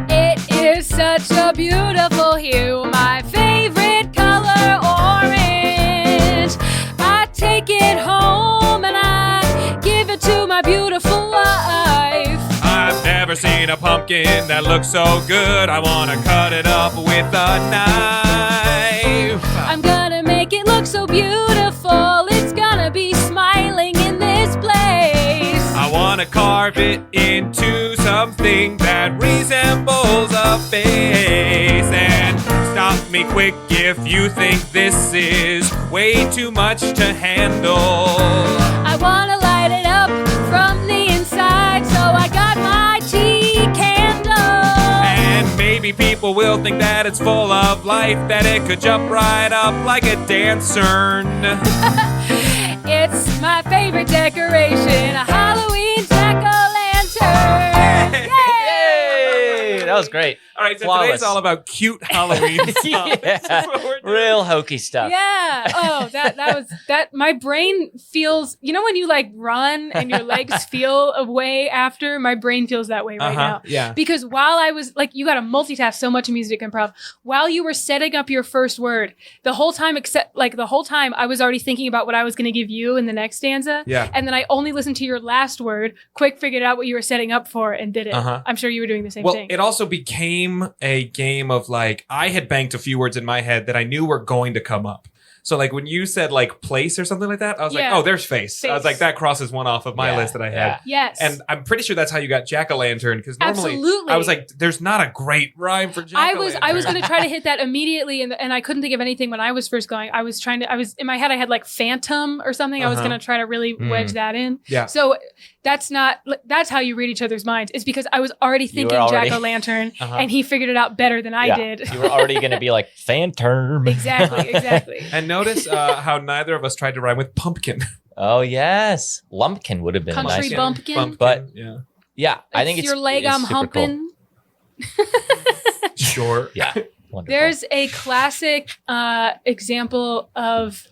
Speaker 1: It is such a beautiful hue, my favorite color, orange. I take it home and I give it to my beautiful wife.
Speaker 2: I've never seen a pumpkin that looks so good. I want to cut it up with a knife.
Speaker 1: I'm gonna make it look so beautiful. It's gonna be smiling in this place.
Speaker 2: I want to carve it into something that resembles a face. And stop me quick if you think this is way too much to handle.
Speaker 1: I wanna light it up from the inside, so I got my tea candle.
Speaker 2: And maybe people will think that it's full of life, that it could jump right up like a dancer.
Speaker 1: It's my favorite decoration, a Halloween jack-o'-lantern. Yay!
Speaker 3: Yay! That was great.
Speaker 2: All right, so
Speaker 3: Flawless.
Speaker 2: today's all about cute Halloween stuff. That's what we're doing.
Speaker 3: Real hokey stuff.
Speaker 1: Yeah. Oh, that was that. My brain feels. You know when you like run and your legs feel a way after. My brain feels that way right now.
Speaker 2: Yeah.
Speaker 1: Because while I was like, you got to multitask so much in music improv. While you were setting up your first word, the whole time I was already thinking about what I was going to give you in the next stanza.
Speaker 2: Yeah.
Speaker 1: And then I only listened to your last word. Quick, figured out what you were setting up for and did it.
Speaker 2: Uh-huh.
Speaker 1: I'm sure you were doing the same
Speaker 2: Well,
Speaker 1: thing.
Speaker 2: it also became a game of like, I had banked a few words in my head that I knew were going to come up. So like when you said like place or something like that, I was like,
Speaker 1: Yeah.
Speaker 2: oh, there's face. I was
Speaker 1: Face.
Speaker 2: like, that crosses one off of my
Speaker 3: Yeah,
Speaker 2: list that I had.
Speaker 3: yeah.
Speaker 1: Yes.
Speaker 2: And I'm pretty sure that's how you got jack-o'-lantern, because normally
Speaker 1: Absolutely.
Speaker 2: I was like, there's not a great rhyme for
Speaker 1: I
Speaker 2: jack-o'-lantern.
Speaker 1: was going to try to hit that immediately, and I couldn't think of anything when I was first going. I was in my head. I had like phantom or something. I was
Speaker 2: Uh-huh.
Speaker 1: going to try to really wedge that in.
Speaker 2: Yeah.
Speaker 1: So that's how you read each other's minds. Is because I was already thinking
Speaker 3: already-
Speaker 1: jack-o'-lantern,
Speaker 2: Uh-huh.
Speaker 1: and he figured it out better than I
Speaker 3: Yeah.
Speaker 1: did.
Speaker 3: You were already going to be like, phantom.
Speaker 1: Exactly.
Speaker 2: And notice how neither of us tried to rhyme with pumpkin.
Speaker 3: Oh, yes. Lumpkin would have been
Speaker 1: Country
Speaker 3: a nice one.
Speaker 1: bumpkin.
Speaker 3: But-
Speaker 2: yeah.
Speaker 3: Yeah, I think it's
Speaker 1: your leg
Speaker 3: it's
Speaker 1: I'm
Speaker 3: super cool.
Speaker 1: humping.
Speaker 2: Sure.
Speaker 3: Yeah. Wonderful.
Speaker 1: There's a classic example of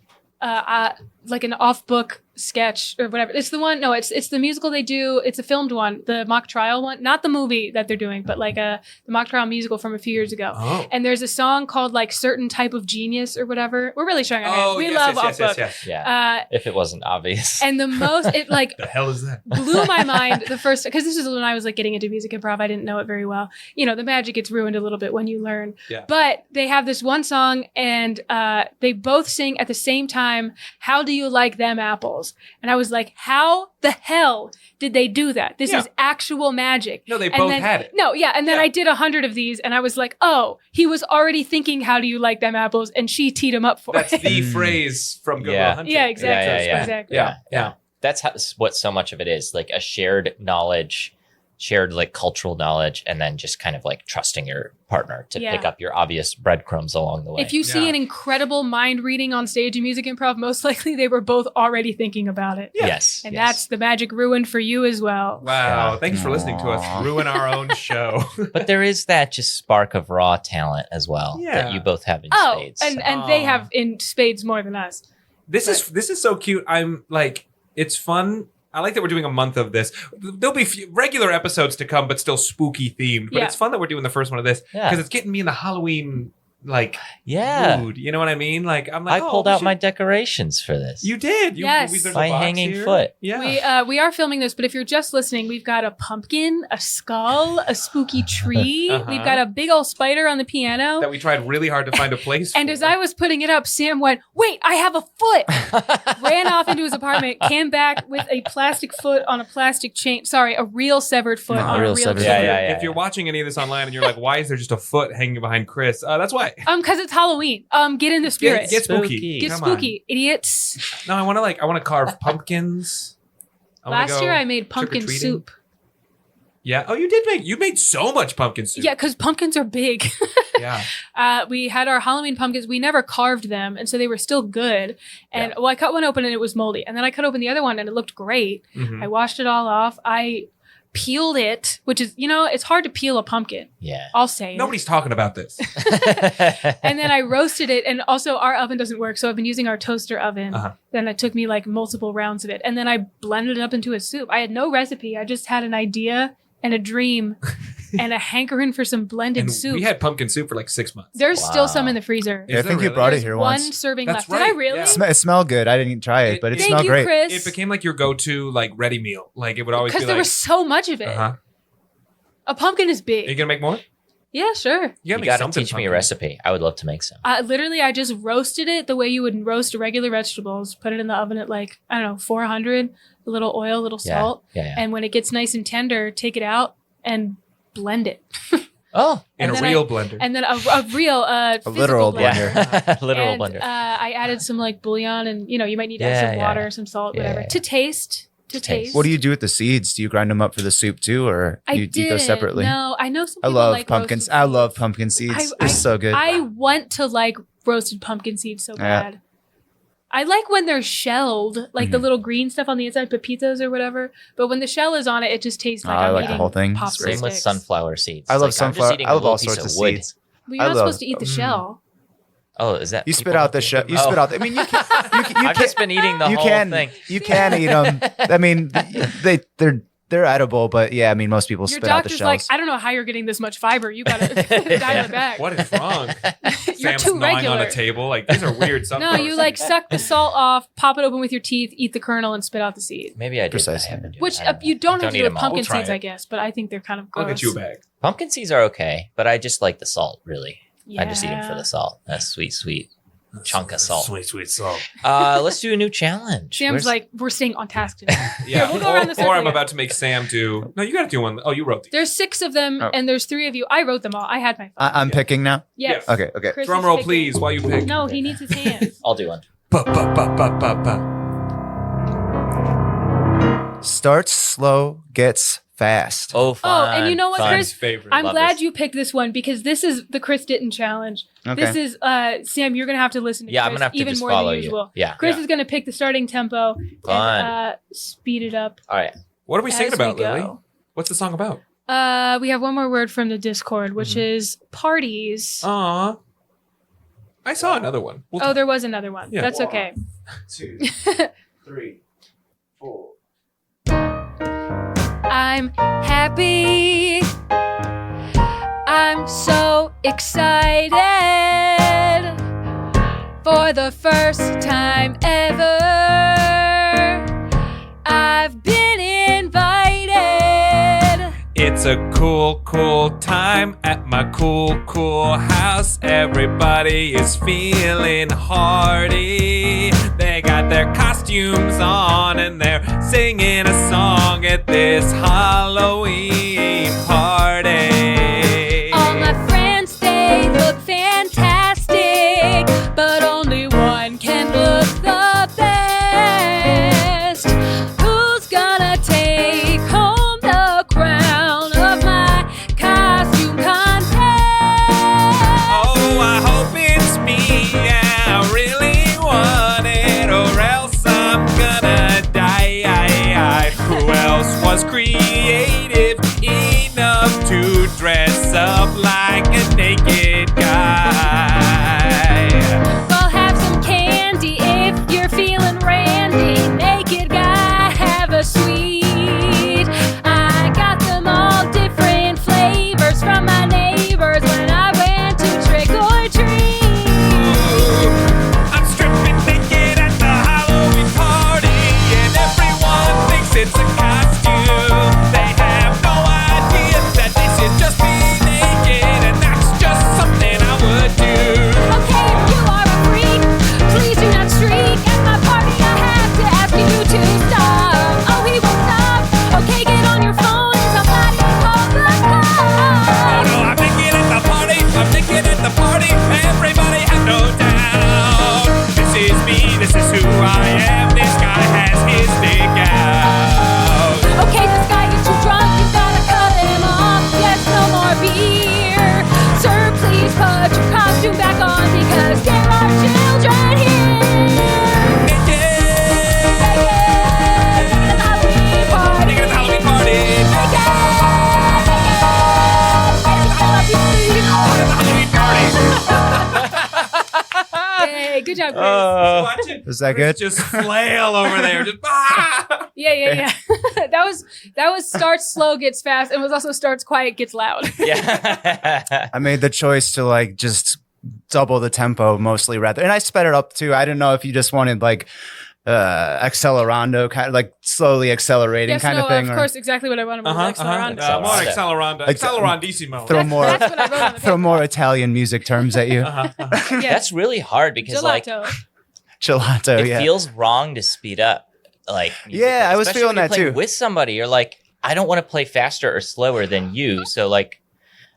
Speaker 1: like an off-book sketch or whatever. It's the one. No, it's the musical they do. It's a filmed one, the mock trial one, not the movie that they're doing, but like the mock trial musical from a few years ago.
Speaker 2: Oh.
Speaker 1: And there's a song called like "Certain Type of Genius" or whatever. We're really showing our
Speaker 2: Oh,
Speaker 1: hand. We
Speaker 2: yes,
Speaker 1: love
Speaker 2: yes,
Speaker 1: off-book.
Speaker 2: yes.
Speaker 3: Yeah. If it wasn't obvious.
Speaker 1: And the most it like
Speaker 2: The hell is that?
Speaker 1: blew my mind the first, because this is when I was like getting into music improv. I didn't know it very well. You know, the magic gets ruined a little bit when you learn.
Speaker 2: Yeah.
Speaker 1: But they have this one song, and they both sing at the same time, "How do you like them apples?" And I was like, how the hell did they do that? This
Speaker 2: Yeah.
Speaker 1: is actual magic.
Speaker 2: No, they
Speaker 1: And
Speaker 2: both
Speaker 1: then-
Speaker 2: had it.
Speaker 1: No, yeah. And then
Speaker 2: Yeah.
Speaker 1: I did 100 of these, and I was like, oh, he was already thinking, how do you like them apples? And she teed him up for
Speaker 2: That's
Speaker 1: it.
Speaker 2: the phrase from Good Will
Speaker 3: Yeah.
Speaker 2: Hunting.
Speaker 1: Yeah, exactly.
Speaker 3: Yeah.
Speaker 1: Exactly.
Speaker 2: Yeah.
Speaker 3: That's what so much of it is, like a shared knowledge, shared like cultural knowledge, and then just kind of like trusting your partner to
Speaker 1: Yeah.
Speaker 3: pick up your obvious breadcrumbs along the way.
Speaker 1: If you see
Speaker 2: Yeah.
Speaker 1: an incredible mind reading on stage in music improv, most likely they were both already thinking about it.
Speaker 2: Yeah.
Speaker 3: Yes.
Speaker 1: And
Speaker 3: yes.
Speaker 1: that's the magic ruined for you as well.
Speaker 2: Wow.
Speaker 3: Yeah.
Speaker 2: Thanks for listening to us
Speaker 4: Aw.
Speaker 2: ruin our own show.
Speaker 3: But there is that just spark of raw talent as well
Speaker 2: Yeah.
Speaker 3: that you both have in
Speaker 1: Oh,
Speaker 3: spades.
Speaker 1: and they
Speaker 2: Aw.
Speaker 1: have in spades more than us.
Speaker 2: This is so cute. I'm like, it's fun. I like that we're doing a month of this. There'll be regular episodes to come, but still spooky themed. But
Speaker 1: Yeah.
Speaker 2: it's fun that we're doing the first one of this
Speaker 3: Yeah.
Speaker 2: because it's getting me in the Halloween like
Speaker 3: yeah.
Speaker 2: mood. You know what I mean? Like I'm like,
Speaker 3: I
Speaker 2: oh,
Speaker 3: pulled
Speaker 2: we
Speaker 3: out
Speaker 2: should-
Speaker 3: my decorations for this.
Speaker 2: You did.
Speaker 1: Yes.
Speaker 2: there's a
Speaker 3: My
Speaker 2: box
Speaker 3: hanging
Speaker 2: here.
Speaker 3: foot.
Speaker 2: Yeah.
Speaker 1: We are filming this, but if you're just listening, we've got a pumpkin, a skull, a spooky tree.
Speaker 2: Uh-huh.
Speaker 1: We've got a big old spider on the piano.
Speaker 2: that we tried really hard to find a place
Speaker 1: And
Speaker 2: for.
Speaker 1: as I was putting it up, Sam went, "Wait, I have a foot!" Ran off into his apartment, came back with a plastic foot on a plastic chain. Sorry, a real severed foot
Speaker 4: No,
Speaker 1: on a
Speaker 4: real
Speaker 1: real
Speaker 4: severed
Speaker 1: chain.
Speaker 3: foot. Yeah.
Speaker 2: If you're watching any of this online and you're like, why is there just a foot hanging behind Chris? That's why.
Speaker 1: Because it's Halloween. Get in the spirit.
Speaker 2: Get spooky.
Speaker 3: Spooky.
Speaker 1: Get
Speaker 2: Come on.
Speaker 1: spooky, idiots.
Speaker 2: No, I want to carve pumpkins. I wanna
Speaker 1: Last
Speaker 2: go
Speaker 1: year I made pumpkin
Speaker 2: trick-or-treating.
Speaker 1: soup.
Speaker 2: Yeah. Oh, you made so much pumpkin soup.
Speaker 1: Yeah, because pumpkins are big.
Speaker 2: Yeah.
Speaker 1: We had our Halloween pumpkins. We never carved them, and so they were still good. And well, I cut one open and it was moldy, and then I cut open the other one and it looked great.
Speaker 2: Mhm.
Speaker 1: I washed it all off. I peeled it, which is, it's hard to peel a pumpkin.
Speaker 3: Yeah.
Speaker 1: I'll say it.
Speaker 2: Nobody's talking about this.
Speaker 1: And then I roasted it, and also our oven doesn't work, so I've been using our toaster oven.
Speaker 2: Uh-huh.
Speaker 1: Then it took me like multiple rounds of it, and then I blended it up into a soup. I had no recipe. I just had an idea and a dream and a hankering for some blended
Speaker 2: And
Speaker 1: soup.
Speaker 2: we had pumpkin soup for like 6 months.
Speaker 1: There's still some
Speaker 3: Wow.
Speaker 1: in the freezer.
Speaker 4: Yeah, I
Speaker 2: Is
Speaker 4: think
Speaker 2: there
Speaker 4: you brought it
Speaker 1: There's
Speaker 4: here
Speaker 1: one
Speaker 4: once.
Speaker 1: serving
Speaker 2: That's
Speaker 1: left. Did I
Speaker 2: right,
Speaker 1: really?
Speaker 2: yeah.
Speaker 4: It smelled good. I didn't try it, but it
Speaker 1: Thank
Speaker 4: smelled
Speaker 1: you,
Speaker 4: great.
Speaker 1: Chris.
Speaker 2: It became like your go-to like ready meal. Like it would always be
Speaker 1: Because
Speaker 2: like,
Speaker 1: there was so much of it.
Speaker 2: uh-huh.
Speaker 1: A pumpkin is
Speaker 2: Are
Speaker 1: big.
Speaker 2: you gonna make more?
Speaker 1: Yeah, sure.
Speaker 2: You
Speaker 3: You
Speaker 2: make
Speaker 3: gotta
Speaker 2: something
Speaker 3: teach me a
Speaker 2: pumpkin.
Speaker 3: recipe. I would love to make some.
Speaker 1: Literally, I just roasted it the way you would roast regular vegetables. Put it in the oven at 400. A little oil, a little
Speaker 3: Yeah.
Speaker 1: salt.
Speaker 3: Yeah.
Speaker 1: And when it gets nice and tender, take it out and blend it.
Speaker 3: Oh.
Speaker 2: In
Speaker 1: And
Speaker 2: a
Speaker 1: then
Speaker 2: real blender.
Speaker 1: And then a real physical
Speaker 4: literal
Speaker 1: blender.
Speaker 3: Yeah. Literal
Speaker 1: And,
Speaker 3: blender.
Speaker 1: I added some bouillon, and you might need to add
Speaker 3: Yeah,
Speaker 1: some
Speaker 3: yeah.
Speaker 1: water, some salt,
Speaker 3: Yeah,
Speaker 1: whatever,
Speaker 3: yeah.
Speaker 1: to taste.
Speaker 3: taste.
Speaker 4: What do you do with the seeds? Do you grind them up for the soup too, or do you eat those separately?
Speaker 1: No, I know some
Speaker 4: I
Speaker 1: people
Speaker 4: love
Speaker 1: like
Speaker 4: pumpkins.
Speaker 1: roasted
Speaker 4: I love
Speaker 1: seeds.
Speaker 4: pumpkin seeds.
Speaker 1: I-
Speaker 4: They're so good.
Speaker 1: I want to like roasted pumpkin seeds so
Speaker 4: Yeah.
Speaker 1: bad. I like when they're shelled, like the
Speaker 4: Mhm.
Speaker 1: little green stuff on the inside, pepitas or whatever. But when the shell is on it, it just tastes like
Speaker 4: I
Speaker 1: I'm
Speaker 4: like the
Speaker 1: eating
Speaker 4: whole thing.
Speaker 1: popsicle
Speaker 4: It's great.
Speaker 3: Same with
Speaker 1: sticks.
Speaker 3: sunflower seeds.
Speaker 4: I love
Speaker 3: Like, I'm just
Speaker 4: sunflower.
Speaker 3: eating
Speaker 4: I
Speaker 3: a
Speaker 4: love
Speaker 3: little
Speaker 4: all
Speaker 3: piece
Speaker 4: sorts of
Speaker 3: wood.
Speaker 4: seeds.
Speaker 1: Well, you're
Speaker 4: I
Speaker 1: not
Speaker 4: love-
Speaker 1: supposed to eat the shell.
Speaker 3: Oh, is that
Speaker 4: You spit
Speaker 3: people
Speaker 4: out the
Speaker 3: don't
Speaker 4: shell.
Speaker 3: eat
Speaker 4: You
Speaker 3: them?
Speaker 4: spit out. I mean, you can. You
Speaker 3: I've just been eating the
Speaker 4: you
Speaker 3: whole
Speaker 4: can.
Speaker 3: thing.
Speaker 4: You can eat them. I mean, they're edible, but yeah, I mean, most people
Speaker 1: Your
Speaker 4: spit out the
Speaker 1: doctor's
Speaker 4: shells.
Speaker 1: like, I don't know how you're getting this much fiber. You gotta dial it back.
Speaker 2: What is wrong?
Speaker 1: You're
Speaker 2: Sam's
Speaker 1: too
Speaker 2: gnawing
Speaker 1: regular.
Speaker 2: on a table. Like these are weird.
Speaker 1: No,
Speaker 2: sunflower
Speaker 1: you like
Speaker 2: seeds.
Speaker 1: suck the salt off, pop it open with your teeth, eat the kernel, and spit out the seed.
Speaker 3: Maybe I did.
Speaker 4: Precisely.
Speaker 3: I haven't done
Speaker 1: Which
Speaker 3: it. I don't
Speaker 1: you
Speaker 3: know.
Speaker 1: don't have to
Speaker 3: eat
Speaker 1: do with
Speaker 3: them all.
Speaker 1: pumpkin
Speaker 2: We'll try
Speaker 1: seeds,
Speaker 2: it.
Speaker 1: I guess, but I think they're kind of
Speaker 2: I'll
Speaker 1: gross.
Speaker 2: get you a bag.
Speaker 3: Pumpkin seeds are okay, but I just like the salt. Really, I just eat them for
Speaker 1: Yeah.
Speaker 3: the salt. That sweet chunk of salt.
Speaker 2: Sweet salt.
Speaker 3: Let's do a new challenge.
Speaker 1: Sam's
Speaker 3: Where's-
Speaker 1: like, we're staying on task today.
Speaker 2: Yeah.
Speaker 1: we'll go around the circle
Speaker 2: or I'm
Speaker 1: again.
Speaker 2: about to make Sam do. No, you got to do one. Oh, you wrote these.
Speaker 1: There's 6 of them,
Speaker 4: Oh.
Speaker 1: and there's 3 of you. I wrote them all. I had my phone.
Speaker 4: I'm picking now.
Speaker 1: Yes.
Speaker 4: Okay. Okay.
Speaker 1: Chris
Speaker 2: Drum
Speaker 1: is
Speaker 2: roll,
Speaker 1: picking.
Speaker 2: please, while you pick.
Speaker 1: No, he needs his hands.
Speaker 3: I'll do one.
Speaker 2: Ba, ba, ba, ba, ba, ba.
Speaker 4: Starts slow, gets fast.
Speaker 3: Oh, fun.
Speaker 1: and you know what,
Speaker 3: fun.
Speaker 1: Chris?
Speaker 2: Sam's favorite.
Speaker 1: I'm
Speaker 3: Love
Speaker 1: glad
Speaker 3: this.
Speaker 1: you picked this one because this is the Chris Ditton challenge.
Speaker 4: Okay.
Speaker 1: This is Sam. You're gonna have to listen to
Speaker 3: Yeah,
Speaker 1: Chris
Speaker 3: I'm gonna have to
Speaker 1: even
Speaker 3: just
Speaker 1: more
Speaker 3: follow
Speaker 1: than
Speaker 3: you.
Speaker 1: usual.
Speaker 3: Yeah.
Speaker 1: Chris
Speaker 2: Yeah.
Speaker 1: is gonna pick the starting tempo
Speaker 3: Fun.
Speaker 1: and speed it up.
Speaker 3: All right.
Speaker 2: What are we singing
Speaker 1: as we
Speaker 2: about, Lily?
Speaker 1: go.
Speaker 2: What's the song about?
Speaker 1: We have one more word from the Discord, which is parties.
Speaker 2: Aw. I saw another one. We'll
Speaker 1: Oh, there was another one.
Speaker 2: Yeah.
Speaker 1: That's okay.
Speaker 4: 2, 3, 4.
Speaker 1: I'm happy. I'm so excited for the first time ever. I've been invited.
Speaker 2: It's a cool, cool time at my cool, cool house. Everybody is feeling hearty. They got their costumes on and they're singing a song at this Halloween party.
Speaker 1: All my friends, they look fantastic, but only one can look the best. Who's gonna take home the crown of my costume contest?
Speaker 2: Oh, I hope it's me. Yeah, I really want it, or else I'm gonna die. Who else was creative enough to dress up like a naked guy?
Speaker 1: Well, have some candy if you're feeling randy. Naked guy, have a sweet. I got them all different flavors from my neighbors when I went to trick or treat.
Speaker 2: I'm stripping naked at the Halloween party, and everyone thinks it's a costume. They have no idea that they should just be naked
Speaker 1: costume back on because there are children here. Hey, good job, Chris.
Speaker 2: Watch it.
Speaker 4: Was that
Speaker 2: Chris
Speaker 4: good?
Speaker 2: Just flail over there. Just
Speaker 1: Yeah. that was starts slow, gets fast, and was also starts quiet, gets loud.
Speaker 3: Yeah.
Speaker 4: I made the choice to like just double the tempo mostly rather, and I sped it up too. I didn't know if you just wanted like accelerando, kind of like slowly accelerating
Speaker 1: Yes,
Speaker 4: kind
Speaker 1: no,
Speaker 4: of thing.
Speaker 1: of course, exactly what I wanted.
Speaker 2: Uh-huh,
Speaker 1: Accelerando.
Speaker 2: More accelerando.
Speaker 4: Like,
Speaker 2: Accelerandissimo.
Speaker 4: throw more,
Speaker 1: That's what I wrote on the
Speaker 4: throw
Speaker 1: paper.
Speaker 4: more Italian music terms at you.
Speaker 1: Yeah.
Speaker 3: That's really hard because like
Speaker 1: Gelato.
Speaker 4: Gelato,
Speaker 3: it
Speaker 4: yeah.
Speaker 3: feels wrong to speed up. Like
Speaker 4: Yeah, I was
Speaker 3: especially
Speaker 4: feeling
Speaker 3: when you're
Speaker 4: that
Speaker 3: playing
Speaker 4: too.
Speaker 3: with somebody. You're like, I don't want to play faster or slower than you. So like,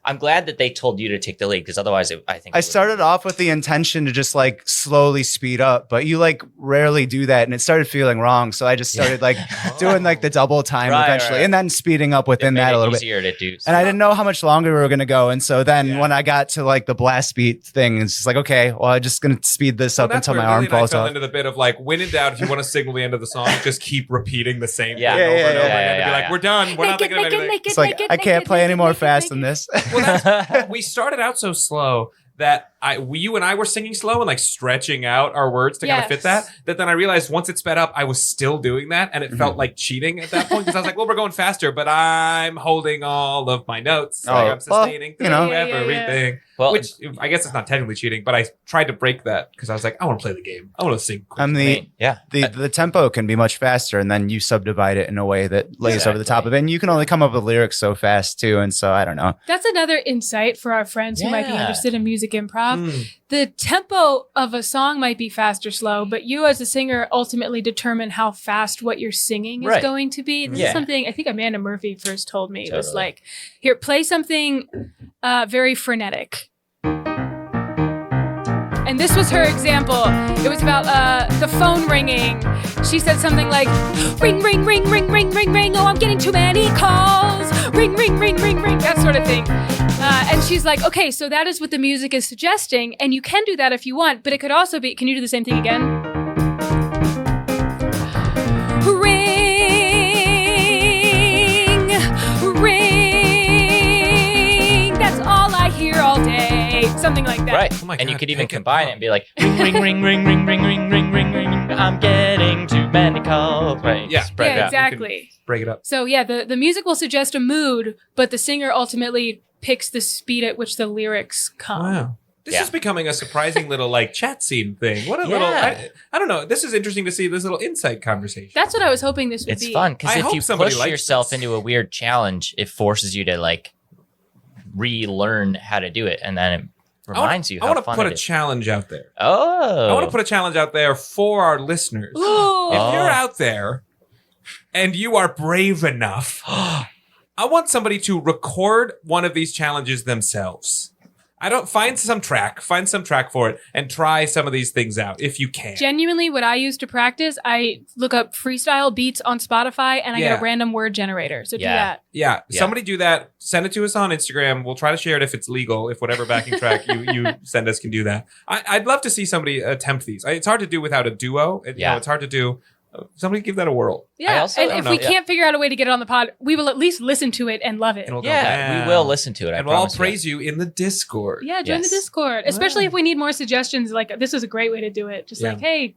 Speaker 3: I'm glad that they told you to take the lead because otherwise, I think
Speaker 4: I started off with the intention to just like slowly speed up, but you like rarely do that, and it started feeling wrong. So I just started like doing like the double time
Speaker 3: Right,
Speaker 4: eventually,
Speaker 3: right.
Speaker 4: and then speeding up
Speaker 3: it
Speaker 4: within
Speaker 3: made
Speaker 4: that a
Speaker 3: it
Speaker 4: little bit.
Speaker 3: easier to do.
Speaker 4: And I didn't know how much longer we were gonna go, and so then
Speaker 2: Yeah.
Speaker 4: when I got to like the blast beat thing, it's just like, okay, well, I'm just gonna speed this up until my arm falls
Speaker 2: I fell
Speaker 4: off.
Speaker 2: into the bit of like, when in doubt, if you want to signal the end of the song, just keep repeating the same
Speaker 3: Yeah.
Speaker 2: thing over
Speaker 4: Yeah,
Speaker 2: and over
Speaker 4: yeah,
Speaker 2: again.
Speaker 3: yeah,
Speaker 2: and be like,
Speaker 3: yeah.
Speaker 2: we're done. We're not thinking of anything.
Speaker 4: It's like I can't play any more fast than this.
Speaker 2: Well, we started out so slow that you and I were singing slow and like stretching out our words to kind of fit
Speaker 1: Yes.
Speaker 2: that then I realized once it sped up, I was still doing that. And it felt like cheating at that point because I was like, well, we're going faster, but I'm holding all of my notes. Like,
Speaker 4: Oh,
Speaker 2: I'm sustaining
Speaker 4: well, you know.
Speaker 2: everything.
Speaker 3: Well,
Speaker 2: Which I guess it's not technically cheating, but I tried to break that because I was like, I want to play the game. I want to sing quick.
Speaker 4: I
Speaker 3: I
Speaker 4: mean,
Speaker 3: mean, yeah.
Speaker 4: the tempo can be much faster, and then you subdivide it in a way that lays over the top of it. And you can only come up with lyrics so fast too, and so I don't know.
Speaker 1: That's another insight for our friends who might be
Speaker 3: Yeah.
Speaker 1: interested in music improv.
Speaker 2: Mm.
Speaker 1: The tempo of a song might be fast or slow, but you as a singer ultimately determine how fast what you're singing is
Speaker 3: Right.
Speaker 1: going to be. This
Speaker 3: Yeah.
Speaker 1: is something I think Amanda Murphy first told me. It was
Speaker 3: Totally.
Speaker 1: like, here, play something very frenetic. And this was her example. It was about the phone ringing. She said something like, ring, ring, ring, ring, ring, ring, ring. Oh, I'm getting too many calls. Ring, ring, ring, ring, ring. That sort of thing. And she's like, okay, so that is what the music is suggesting. And you can do that if you want, but it could also be, can you do the same thing again? Ring, ring. That's all I hear all day. Something like that.
Speaker 3: Right.
Speaker 2: Oh my
Speaker 3: And you
Speaker 2: God,
Speaker 3: could even
Speaker 2: pick it
Speaker 3: combine
Speaker 2: up.
Speaker 3: it and be like, ring, ring, ring, ring, ring, ring, ring, ring, ring, ring. I'm getting too many calls. Right.
Speaker 2: Yeah.
Speaker 3: Spread it
Speaker 1: Yeah,
Speaker 3: out.
Speaker 1: exactly.
Speaker 2: Break it up.
Speaker 1: So yeah, the music will suggest a mood, but the singer ultimately picks the speed at which the lyrics come.
Speaker 2: Wow. This
Speaker 3: Yeah.
Speaker 2: is becoming a surprising little like chat scene thing. What a little,
Speaker 3: Yeah.
Speaker 2: I don't know. This is interesting to see this little insight conversation.
Speaker 1: That's what I was hoping this would
Speaker 3: It's
Speaker 1: be.
Speaker 3: fun because
Speaker 2: I
Speaker 3: if
Speaker 2: hope
Speaker 3: you
Speaker 2: somebody
Speaker 3: push
Speaker 2: likes
Speaker 3: yourself
Speaker 2: this.
Speaker 3: into a weird challenge, it forces you to like relearn how to do it, and then it reminds you
Speaker 2: I
Speaker 3: how
Speaker 2: want to
Speaker 3: fun
Speaker 2: put
Speaker 3: it
Speaker 2: a
Speaker 3: is.
Speaker 2: challenge out there.
Speaker 3: Oh,
Speaker 2: I want to put a challenge out there for our listeners.
Speaker 1: Ooh.
Speaker 2: If
Speaker 3: Oh.
Speaker 2: you're out there and you are brave enough, I want somebody to record one of these challenges themselves. Find some track for it and try some of these things out if you can.
Speaker 1: Genuinely, what I use to practice, I look up freestyle beats on Spotify and I get
Speaker 2: Yeah.
Speaker 1: a random word generator. So do
Speaker 3: Yeah.
Speaker 1: that.
Speaker 2: Yeah,
Speaker 3: Yeah.
Speaker 2: somebody do that. Send it to us on Instagram. We'll try to share it if it's legal. If whatever backing track you send us can do that. I'd love to see somebody attempt these. It's hard to do without a duo.
Speaker 3: Yeah.
Speaker 2: It's hard to do. Somebody give that a whirl.
Speaker 1: Yeah.
Speaker 3: also-
Speaker 1: and
Speaker 3: I
Speaker 1: if
Speaker 3: don't
Speaker 1: we
Speaker 3: know, yeah.
Speaker 1: can't figure out a way to get it on the pod, we will at least listen to it and love it.
Speaker 2: And we'll go,
Speaker 3: yeah,
Speaker 2: "Wow."
Speaker 3: we will listen to it. I
Speaker 2: And we'll all
Speaker 3: promise you.
Speaker 2: praise you in the Discord.
Speaker 1: Yeah, join
Speaker 3: Yes.
Speaker 1: the Discord. Especially if we need more suggestions. Like, this is a great way to do it. Just
Speaker 2: Yeah.
Speaker 1: like, hey,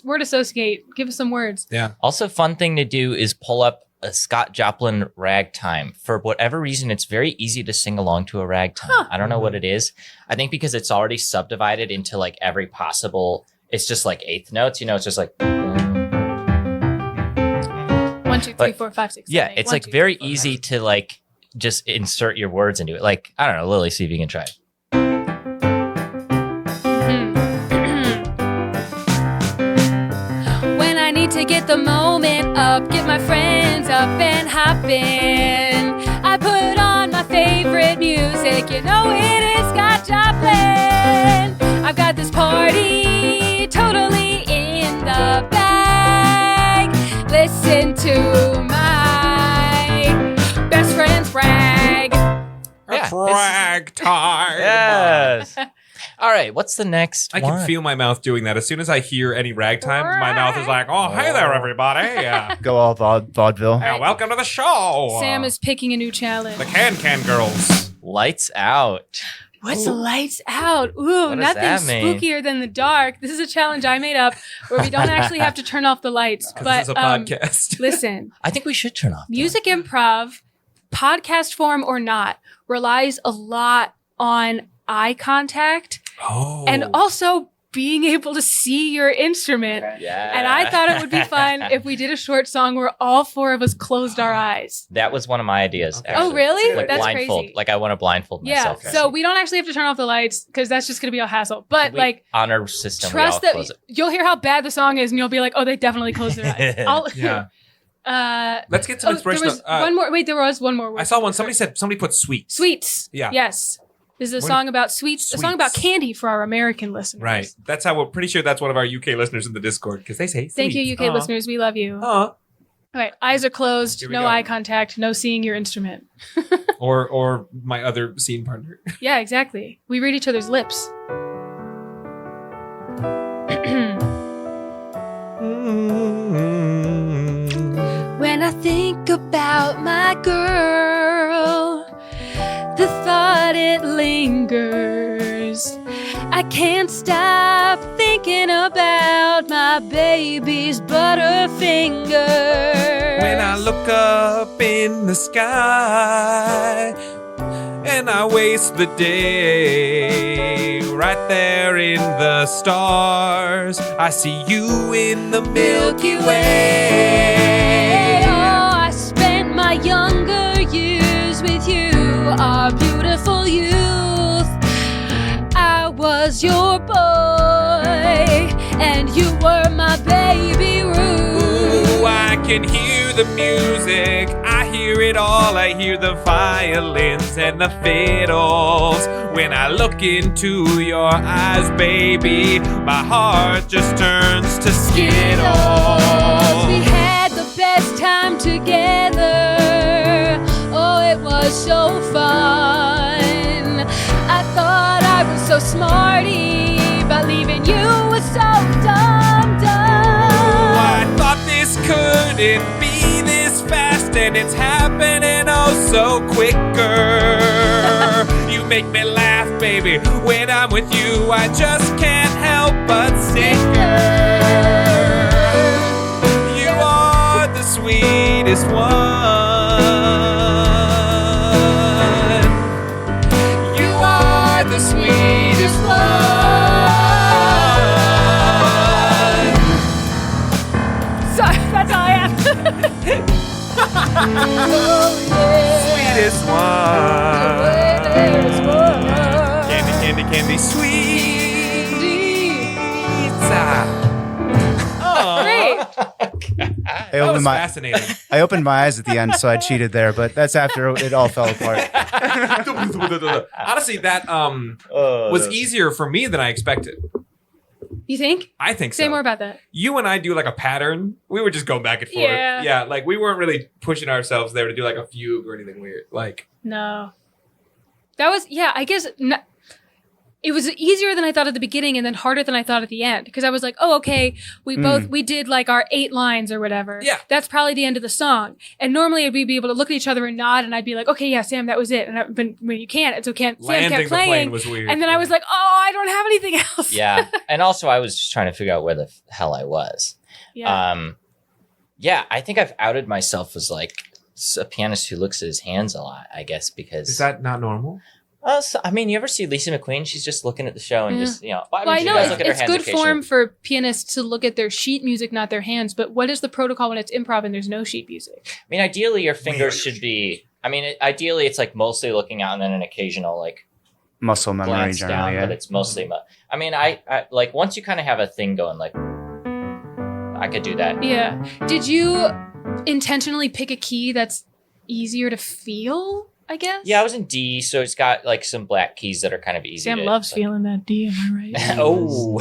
Speaker 1: word associate. Give us some words.
Speaker 2: Yeah.
Speaker 3: Also, fun thing to do is pull up a Scott Joplin ragtime. For whatever reason, it's very easy to sing along to a ragtime.
Speaker 1: Huh.
Speaker 3: I don't know what it is. I think because it's already subdivided into like every possible. It's just like eighth notes. You know, it's just like
Speaker 1: 1, 2, 3,
Speaker 3: But-
Speaker 1: 4, 5, 6,
Speaker 3: yeah.
Speaker 1: 7, 8.
Speaker 3: It's
Speaker 1: 1,
Speaker 3: like
Speaker 1: 2, 3,
Speaker 3: very
Speaker 1: 4, 5.
Speaker 3: easy to like just insert your words into it. Like I don't know, Lily. See if you can try it.
Speaker 1: When I need to get the moment up, get my friends up and hop in, I put on my favorite music. You know it is Scott Joplin. I've got this party totally in the bag. Listen to my best friend's rag.
Speaker 3: Yeah,
Speaker 2: Rag time.
Speaker 3: Yes. All right, what's the next
Speaker 2: I
Speaker 3: one?
Speaker 2: can feel my mouth doing that. As soon as I hear any ragtime, my mouth is like, oh, hey there, everybody. Yeah.
Speaker 4: Go all vaudeville.
Speaker 2: Yeah, welcome to the show.
Speaker 1: Sam is picking a new challenge.
Speaker 2: The Can Girls.
Speaker 3: Lights out.
Speaker 1: What's lights out? Ooh,
Speaker 3: What does
Speaker 1: nothing
Speaker 3: that mean?
Speaker 1: spookier than the dark. This is a challenge I made up where we don't actually have to turn off the lights.
Speaker 2: Because
Speaker 1: But
Speaker 2: this is a podcast.
Speaker 1: listen,
Speaker 3: I think we should turn off. the
Speaker 1: music improv, podcast form or not, relies a lot on eye contact
Speaker 2: Oh.
Speaker 1: and also being able to see your instrument.
Speaker 3: light. Yeah.
Speaker 1: And I thought it would be fun if we did a short song where all four of us closed our eyes.
Speaker 3: That was one of my ideas.
Speaker 2: Okay.
Speaker 3: Actually.
Speaker 1: Oh, really?
Speaker 3: Like
Speaker 1: That's
Speaker 3: blindfold.
Speaker 1: crazy.
Speaker 3: Like I want to blindfold
Speaker 1: Yeah,
Speaker 3: myself.
Speaker 1: so we don't actually have to turn off the lights because that's just going to be a hassle. But
Speaker 3: We-
Speaker 1: like,
Speaker 3: on our system,
Speaker 1: trust
Speaker 3: we all
Speaker 1: that
Speaker 3: close it.
Speaker 1: you'll hear how bad the song is and you'll be like, oh, they definitely closed their eyes. I'll,
Speaker 2: Yeah.
Speaker 1: uh,
Speaker 2: Let's get some
Speaker 1: there
Speaker 2: inspiration.
Speaker 1: was one more. Wait, there was one more word.
Speaker 2: I saw one. Somebody put sweets.
Speaker 1: Sweets.
Speaker 2: Yeah.
Speaker 1: Yes. This is a
Speaker 2: What-
Speaker 1: song about sweets, a song about
Speaker 2: Sweets.
Speaker 1: candy for our American listeners.
Speaker 2: Right. That's how we're pretty sure that's one of our UK listeners in the Discord because they say
Speaker 1: Thank you,
Speaker 2: sweets.
Speaker 1: UK
Speaker 2: Aw.
Speaker 1: listeners. We love you.
Speaker 2: Aw.
Speaker 1: All right. Eyes are closed.
Speaker 2: Here we
Speaker 1: No
Speaker 2: go.
Speaker 1: eye contact. No seeing your instrument.
Speaker 2: Or my other scene partner.
Speaker 1: Yeah, exactly. We read each other's lips. When I think about my girl, the thought it lingers. I can't stop thinking about my baby's butterfingers.
Speaker 2: When I look up in the sky and I waste the day right there in the stars, I see you in the Milky Way.
Speaker 1: Oh, I spent my younger years with you, our beautiful youth. I was your boy, and you were my baby Ruth.
Speaker 2: Ooh, I can hear the music. I hear it all. I hear the violins and the fiddles. When I look into your eyes, baby, my heart just turns to Skittles.
Speaker 1: We had the best time together. Oh, it was so fun. I thought I was so smarty, but leaving you was so dumb.
Speaker 2: I thought this couldn't be this fast, and it's happening oh so quicker. You make me laugh, baby. When I'm with you, I just can't help but sticker. You are the sweetest one. You are the sweetest one.
Speaker 1: Sorry, that's all I have.
Speaker 2: Sweetest one. Candy, sweets.
Speaker 1: Great.
Speaker 4: I
Speaker 2: That was
Speaker 4: opened my
Speaker 2: fascinating.
Speaker 4: I opened my eyes at the end, so I cheated there. But that's after it all fell apart.
Speaker 2: Honestly, that was easier for me than I expected.
Speaker 1: You think?
Speaker 2: I think so.
Speaker 1: Say more about that.
Speaker 2: You and I do like a pattern. We were just going back and forth.
Speaker 1: Yeah.
Speaker 2: Like we weren't really pushing ourselves there to do like a fugue or anything weird. Like,
Speaker 1: No. That was, yeah, I guess it was easier than I thought at the beginning and then harder than I thought at the end. Because I was like, oh, okay, we did like our 8 lines or whatever.
Speaker 2: Yeah.
Speaker 1: That's probably the end of the song. And normally we'd be able to look at each other and nod and I'd be like, okay, yeah, Sam, that was it. And when you can't, it's okay. Sam
Speaker 2: landing
Speaker 1: kept
Speaker 2: the plane
Speaker 1: playing.
Speaker 2: was weird.
Speaker 1: And then I was like, oh, I don't have anything else.
Speaker 3: Yeah. And also, I was just trying to figure out where the hell I was.
Speaker 1: Yeah.
Speaker 3: Yeah, I think I've outed myself as like a pianist who looks at his hands a lot, I guess, because.
Speaker 2: is that not normal?
Speaker 3: I mean, you ever see Lisa McQueen? She's just looking at the show and
Speaker 1: Yeah.
Speaker 3: just, well,
Speaker 1: Well, I
Speaker 3: she
Speaker 1: know
Speaker 3: does look at her
Speaker 1: it's
Speaker 3: hands
Speaker 1: good
Speaker 3: occasionally.
Speaker 1: form for pianists to look at their sheet music, not their hands. But what is the protocol when it's improv and there's no sheet music?
Speaker 3: I mean, ideally, your fingers should be. I mean, ideally, it's like mostly looking out and then an occasional like
Speaker 4: Muscle memory,
Speaker 3: glance
Speaker 4: generally.
Speaker 3: down,
Speaker 4: Yeah.
Speaker 3: but it's mostly. I mean, I like once you kind of have a thing going, like I could do that.
Speaker 1: Yeah. Did you intentionally pick a key that's easier to feel, I guess?
Speaker 3: Yeah, I was in D, so it's got like some black keys that are kind of easy.
Speaker 1: Sam
Speaker 3: to,
Speaker 1: loves
Speaker 3: like-
Speaker 1: feeling that D, am I right?
Speaker 3: Oh.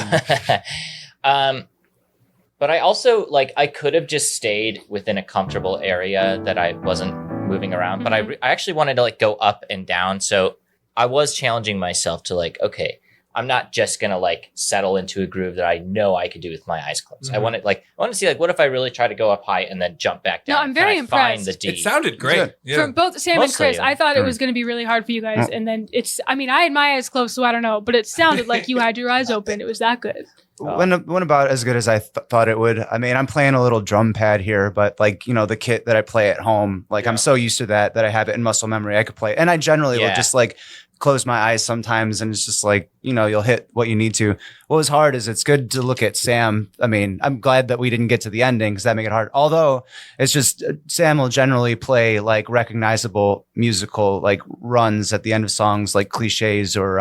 Speaker 3: But I also like I could have just stayed within a comfortable area that I wasn't moving around, but I actually wanted to like go up and down. So I was challenging myself to like, okay, I'm not just gonna like settle into a groove that I know I could do with my eyes closed. I
Speaker 2: Mhm.
Speaker 3: want to see like what if I really try to go up high and then jump back down.
Speaker 1: No, I'm
Speaker 3: Can
Speaker 1: very
Speaker 3: I find
Speaker 1: impressed.
Speaker 3: the D?
Speaker 2: It sounded great.
Speaker 4: Good.
Speaker 2: Yeah.
Speaker 1: From both Sam
Speaker 3: Mostly,
Speaker 1: and Chris, I thought it was going to be really hard for you guys, and then I had my eyes closed, so I don't know, but it sounded like you had your eyes open. It was that good.
Speaker 4: Went about as good as I thought it would. I mean, I'm playing a little drum pad here, but like, the kit that I play at home, like I'm so used to that I have it in muscle memory. I could play. And I generally will just like close my eyes sometimes, and it's just like, you'll hit what you need to. What was hard is it's good to look at Sam. I mean, I'm glad that we didn't get to the ending because that made it hard. Although it's just Sam will generally play like recognizable musical like runs at the end of songs, like cliches or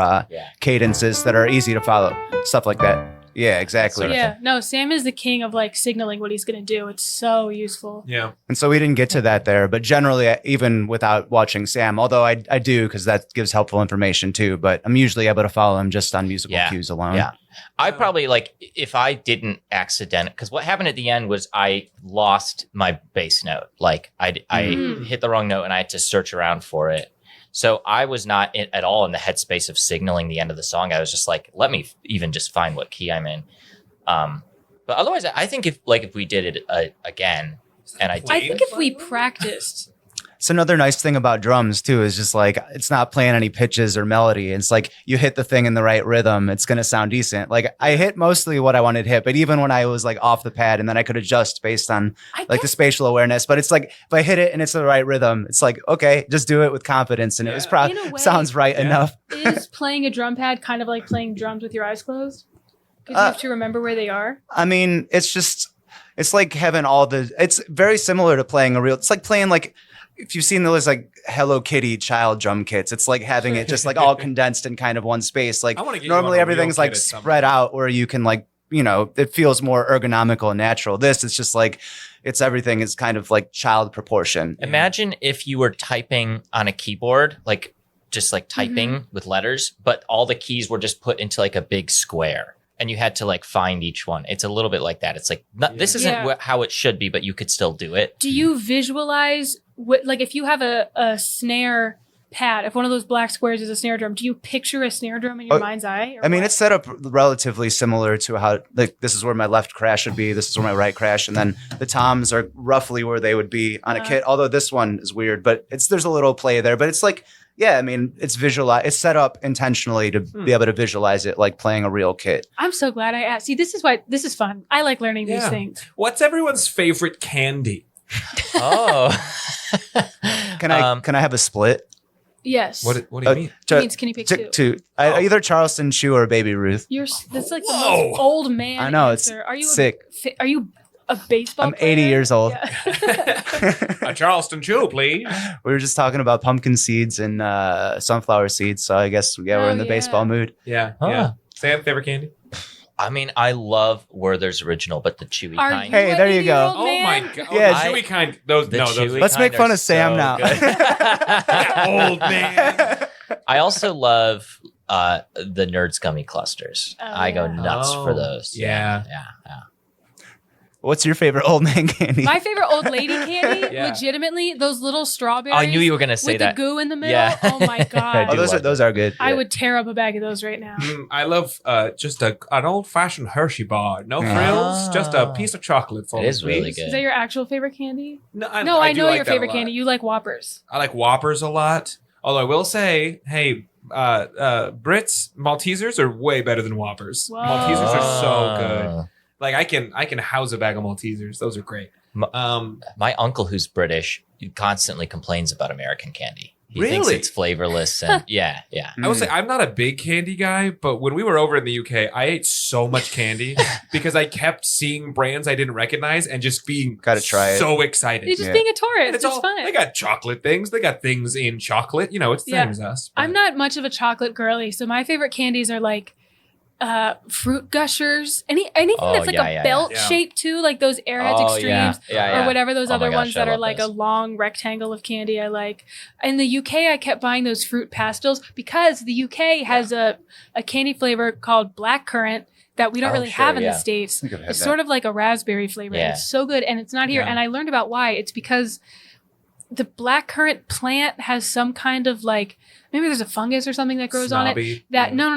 Speaker 4: cadences that are easy to follow, stuff like that. Yeah, exactly.
Speaker 3: Sort of
Speaker 1: Yeah, no, Sam is the king of like signaling what he's going to do. It's so useful.
Speaker 2: Yeah.
Speaker 4: And so we didn't get to that there, but generally, even without watching Sam, although I do because that gives helpful information too, but I'm usually able to follow him just on musical cues alone.
Speaker 3: Yeah. I probably like if I didn't because what happened at the end was I lost my bass note. Like I hit the wrong note and I had to search around for it. So I was not at all in the headspace of signaling the end of the song. I was just like, let me even just find what key I'm in. But otherwise, I think if we did it again, and
Speaker 1: I think if we practiced,
Speaker 4: It's another nice thing about drums too, is just like, it's not playing any pitches or melody. It's like you hit the thing in the right rhythm, it's going to sound decent. Like I hit mostly what I wanted to hit, but even when I was like off the pad and then I could adjust based on like the spatial awareness, but it's like, if I hit it and it's the right rhythm, it's like, okay, just do it with confidence. And it was probably
Speaker 1: In a way,
Speaker 4: sounds right enough.
Speaker 1: is playing a drum pad kind of like playing drums with your eyes closed? Because you have to remember where they are.
Speaker 4: I mean, it's like having it's very similar to playing it's like playing like, if you've seen those like Hello Kitty child drum kits, it's like having it just like all condensed in kind of one space. Like normally everything's like spread out where you can like, it feels more ergonomical and natural. This is just like, everything is kind of like child proportion.
Speaker 3: Imagine if you were typing on a keyboard, like just like typing with letters, but all the keys were just put into like a big square. And you had to like find each one. It's a little bit like that. It's like, this isn't how it should be, but you could still do it.
Speaker 1: Do you visualize like if you have a snare pad, if one of those black squares is a snare drum, do you picture a snare drum in your mind's eye?
Speaker 4: I mean, it's set up relatively similar to how, like, this is where my left crash would be, this is where my right crash, and then the toms are roughly where they would be on a kit. Although this one is weird, but there's a little play there. But it's like, yeah, I mean, it's set up intentionally to be able to visualize it like playing a real kit.
Speaker 1: I'm so glad I asked. See, this is fun. I like learning these things.
Speaker 2: What's everyone's favorite candy?
Speaker 3: Oh.
Speaker 4: Can I have a split?
Speaker 1: Yes.
Speaker 2: What do you mean?
Speaker 1: It means can you pick two?
Speaker 4: Either Charleston Chew or Baby Ruth.
Speaker 1: That's like the most old man
Speaker 4: I know,
Speaker 1: answer. Are you
Speaker 4: sick.
Speaker 1: Are you a baseball
Speaker 4: I'm
Speaker 1: player?
Speaker 4: 80 years old.
Speaker 1: Yeah.
Speaker 2: A Charleston Chew, please.
Speaker 4: We were just talking about pumpkin seeds and sunflower seeds, so I guess we're in the baseball mood.
Speaker 2: Yeah,
Speaker 3: Huh.
Speaker 2: yeah. Sam, favorite candy?
Speaker 3: I mean, I love Werther's Original, but the chewy
Speaker 1: Are
Speaker 3: kind.
Speaker 1: you
Speaker 4: Hey,
Speaker 1: an
Speaker 4: there you
Speaker 1: 80-year-old
Speaker 4: go.
Speaker 1: man?
Speaker 2: Oh my god!
Speaker 4: Yeah,
Speaker 2: Oh, the chewy kind. Those.
Speaker 3: The
Speaker 2: No, those.
Speaker 3: chewy
Speaker 4: Let's make
Speaker 3: kind
Speaker 4: fun
Speaker 3: are
Speaker 4: of Sam
Speaker 3: so
Speaker 4: now.
Speaker 3: good.
Speaker 2: Old man.
Speaker 3: I also love the Nerds gummy clusters.
Speaker 1: Oh,
Speaker 3: I go
Speaker 1: yeah.
Speaker 3: nuts for those.
Speaker 2: Yeah.
Speaker 3: Yeah.
Speaker 4: What's your favorite old man candy?
Speaker 1: My favorite old lady candy,
Speaker 2: Yeah.
Speaker 1: legitimately, those little strawberries.
Speaker 3: I knew you were gonna say
Speaker 1: with
Speaker 3: that.
Speaker 1: the goo in the middle.
Speaker 3: Yeah.
Speaker 1: Oh my god.
Speaker 3: I do
Speaker 4: those
Speaker 3: love
Speaker 4: those are good.
Speaker 1: I would tear up a bag of those right now.
Speaker 2: I love just an old fashioned Hershey bar. No frills, just a piece of chocolate. For
Speaker 3: It
Speaker 2: me,
Speaker 3: is really
Speaker 2: please.
Speaker 3: good.
Speaker 1: Is that your actual favorite candy?
Speaker 2: No,
Speaker 1: I
Speaker 2: do
Speaker 1: know
Speaker 2: like
Speaker 1: your
Speaker 2: that a
Speaker 1: favorite
Speaker 2: lot.
Speaker 1: candy. You like Whoppers.
Speaker 2: I like Whoppers a lot. Although I will say, hey, Brits Maltesers are way better than Whoppers.
Speaker 1: Whoa.
Speaker 2: Maltesers are so good.
Speaker 3: Oh.
Speaker 2: Like I can house a bag of Maltesers. Those are great.
Speaker 3: My uncle, who's British, constantly complains about American candy. He thinks
Speaker 2: Really?
Speaker 3: it's flavorless and yeah.
Speaker 2: I will say I'm not a big candy guy, but when we were over in the UK, I ate so much candy because I kept seeing brands I didn't recognize and just being
Speaker 4: Gotta try it.
Speaker 2: so excited.
Speaker 1: You're just
Speaker 4: Yeah.
Speaker 1: being a
Speaker 2: And
Speaker 1: tourist. It's
Speaker 2: all,
Speaker 1: fun.
Speaker 2: They got chocolate things. They got things in chocolate. You know, it's the
Speaker 1: Yeah.
Speaker 2: same as us. but-
Speaker 1: I'm not much of a chocolate girly, so my favorite candies are like fruit gushers. Anything
Speaker 3: Oh,
Speaker 1: that's like
Speaker 3: yeah,
Speaker 1: a
Speaker 3: yeah,
Speaker 1: belt
Speaker 2: yeah.
Speaker 1: shape too, like those Airheads
Speaker 3: Oh,
Speaker 1: Extremes.
Speaker 3: yeah.
Speaker 1: Or whatever those
Speaker 3: Oh my
Speaker 1: other
Speaker 3: gosh,
Speaker 1: ones
Speaker 3: I
Speaker 1: that are
Speaker 3: love
Speaker 1: like a
Speaker 3: those.
Speaker 1: long rectangle of candy I like. In the UK, I kept buying those fruit pastels because the UK has a candy flavor called blackcurrant that we don't
Speaker 3: Oh,
Speaker 1: really
Speaker 3: sure,
Speaker 1: have in
Speaker 3: yeah.
Speaker 1: the States.
Speaker 4: think I've had
Speaker 1: It's
Speaker 4: that.
Speaker 1: sort of like a raspberry flavor.
Speaker 3: Yeah.
Speaker 1: It's so good and it's not here.
Speaker 2: Yeah.
Speaker 1: And I learned about why. It's because the blackcurrant plant has some kind of like maybe there's a fungus or something that grows on it.
Speaker 2: Snobby.
Speaker 1: That no,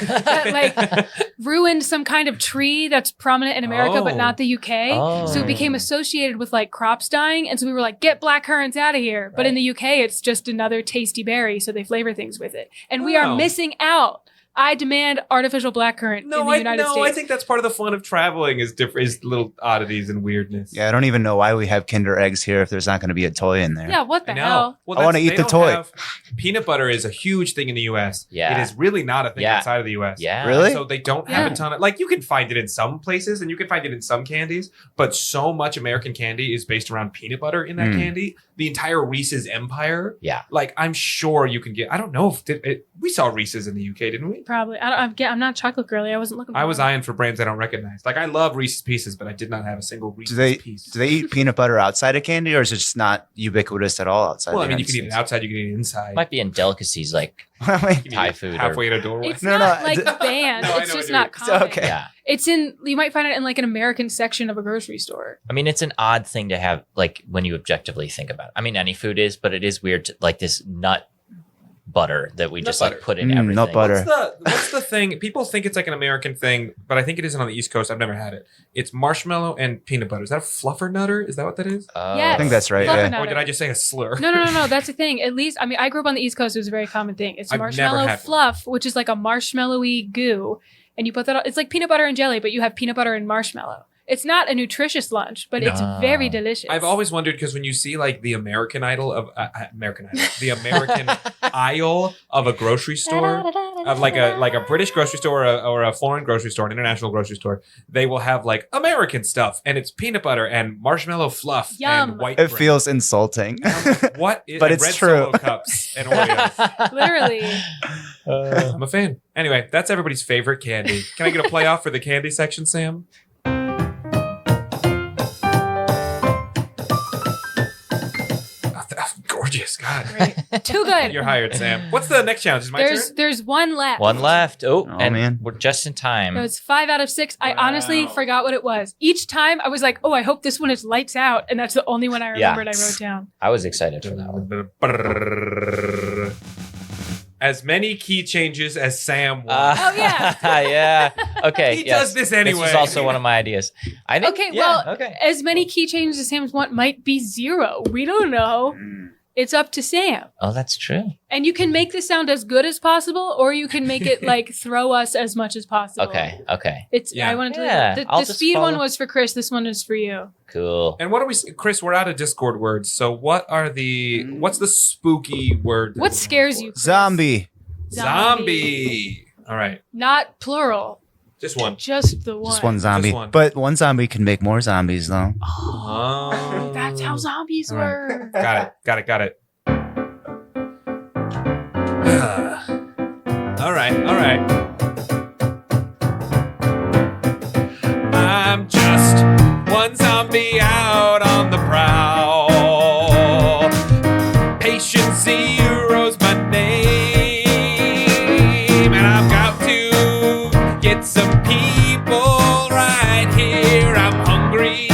Speaker 1: that like ruined some kind of tree that's prominent in America, but
Speaker 2: Oh.
Speaker 1: not the UK. So it became associated with like crops dying, and so we were like, get black currants out of here. But in the UK, it's just another tasty berry, so they flavor things with it, and we are
Speaker 2: Oh.
Speaker 1: missing out. I demand artificial blackcurrant in the United States.
Speaker 2: I think that's part of the fun of traveling is different, is little oddities and weirdness.
Speaker 4: Yeah, I don't even know why we have Kinder eggs here if there's not going to be a toy in there.
Speaker 1: Yeah, what the
Speaker 2: I know.
Speaker 1: hell?
Speaker 2: Well,
Speaker 4: I wanna
Speaker 2: that's-
Speaker 4: eat
Speaker 2: they
Speaker 4: the
Speaker 2: don't
Speaker 4: toy.
Speaker 2: have- Peanut butter is a huge thing in the U.S.
Speaker 3: Yeah.
Speaker 2: It is really not a thing
Speaker 3: Yeah.
Speaker 2: outside of the U.S.
Speaker 3: Yeah.
Speaker 4: Really?
Speaker 2: So they don't have
Speaker 1: Yeah.
Speaker 2: a ton of, like, you can find it in some places and you can find it in some candies, but so much American candy is based around peanut butter in that
Speaker 4: Mm.
Speaker 2: candy. The entire Reese's empire.
Speaker 3: Yeah.
Speaker 2: Like, I'm sure you can get, I don't know if, we saw Reese's in the UK, didn't we?
Speaker 1: Probably. I'm not chocolate girly. I wasn't looking. For
Speaker 2: I was
Speaker 1: one.
Speaker 2: eyeing for brands I don't recognize. Like, I love Reese's Pieces, but I did not have a single Reese's piece.
Speaker 4: Do they eat peanut butter outside of candy, or is it just not ubiquitous at all outside?
Speaker 2: Well, I
Speaker 4: the
Speaker 2: mean, you
Speaker 4: United
Speaker 2: can eat it outside, you can eat it inside.
Speaker 3: Might be in delicacies like
Speaker 4: I mean,
Speaker 2: You can eat
Speaker 3: Thai
Speaker 2: it
Speaker 3: food or-
Speaker 2: halfway in a doorway.
Speaker 1: It's
Speaker 4: No,
Speaker 1: not
Speaker 4: no,
Speaker 1: like
Speaker 4: d-
Speaker 1: banned.
Speaker 2: No, I
Speaker 1: It's
Speaker 2: know
Speaker 1: just
Speaker 2: what
Speaker 1: not
Speaker 2: you
Speaker 4: mean.
Speaker 1: common.
Speaker 4: Okay.
Speaker 3: yeah.
Speaker 1: It's in. You might find it in like an American section of a grocery store.
Speaker 3: I mean, it's an odd thing to have, like, when you objectively think about it. I mean, any food is, but it is weird to, like, this nut butter that we
Speaker 2: Nut
Speaker 3: just
Speaker 2: butter.
Speaker 3: like put in
Speaker 4: Mm,
Speaker 3: everything.
Speaker 4: nut butter.
Speaker 2: What's the thing? People think it's like an American thing, but I think it isn't on the East Coast. I've never had it. It's marshmallow and peanut butter. Is that a fluffer nutter? Is that what that is?
Speaker 1: Yes.
Speaker 4: I think that's right.
Speaker 1: Fluffer
Speaker 4: Yeah.
Speaker 2: Or did I just say a slur?
Speaker 1: No. That's the thing. At least, I mean, I grew up on the East Coast. It was a very common thing. It's
Speaker 2: I've never
Speaker 1: marshmallow
Speaker 2: had one.
Speaker 1: fluff, which is like a marshmallowy goo, and you put that. It's like peanut butter and jelly, but you have peanut butter and marshmallow. It's not a nutritious lunch, but it's
Speaker 3: No.
Speaker 1: very delicious.
Speaker 2: I've always wondered because when you see like the American Idol of the American aisle of a grocery store, of like a British grocery store or a foreign grocery store, an international grocery store, they will have like American stuff, and it's peanut butter and marshmallow fluff
Speaker 1: Yum.
Speaker 2: and white.
Speaker 4: It
Speaker 2: bread.
Speaker 4: feels insulting.
Speaker 2: What? Is,
Speaker 4: But
Speaker 2: and
Speaker 4: it's
Speaker 2: red
Speaker 4: true.
Speaker 2: Solo cups and Oreos.
Speaker 1: Literally.
Speaker 2: I'm a fan. Anyway, that's everybody's favorite candy. Can I get a playoff for the candy section, Sam? Gorgeous, God.
Speaker 1: Great. Too good.
Speaker 2: You're hired, Sam. What's the next challenge? Is my turn?
Speaker 1: There's one left.
Speaker 3: One left. Oh,
Speaker 4: Oh,
Speaker 3: and
Speaker 4: man.
Speaker 3: we're just in time.
Speaker 1: It was 5 out of 6. I honestly
Speaker 2: Wow.
Speaker 1: forgot what it was. Each time I was like, oh, I hope this one is lights out. And that's the only one I
Speaker 3: Yeah.
Speaker 1: remembered I wrote down.
Speaker 3: I was excited for that one.
Speaker 2: As many key changes as Sam wants.
Speaker 1: Oh, yeah.
Speaker 3: yeah. Okay.
Speaker 2: He
Speaker 3: yes.
Speaker 2: does this anyway.
Speaker 3: This was also one of my ideas. I think.
Speaker 1: Okay,
Speaker 3: yeah,
Speaker 1: well,
Speaker 3: okay.
Speaker 1: as many key changes as Sam's want might be 0. We don't know. It's up to Sam.
Speaker 3: Oh, that's true.
Speaker 1: And you can make this sound as good as possible, or you can make it like throw us as much as possible.
Speaker 3: Okay. Okay.
Speaker 1: It's
Speaker 2: Yeah.
Speaker 1: I wanted to
Speaker 3: Yeah,
Speaker 1: the,
Speaker 3: I'll
Speaker 1: the
Speaker 3: just
Speaker 1: speed one
Speaker 3: follow.
Speaker 1: was for Chris, this one is for you.
Speaker 3: Cool.
Speaker 2: And what are we, Chris? We're out of Discord words. So what's the spooky word?
Speaker 1: What scares you, Chris?
Speaker 4: Zombie.
Speaker 2: Zombie. All right,
Speaker 1: Not plural.
Speaker 2: just one.
Speaker 1: Just the one.
Speaker 4: Just one zombie.
Speaker 2: one.
Speaker 4: But one zombie can make more zombies, though.
Speaker 2: Oh,
Speaker 1: That's how zombies
Speaker 2: All right.
Speaker 1: work.
Speaker 2: Got it. All right. I'm just one zombie out on the prowl. Patient Zero's my name, and I've got to get some people right here. I'm hungry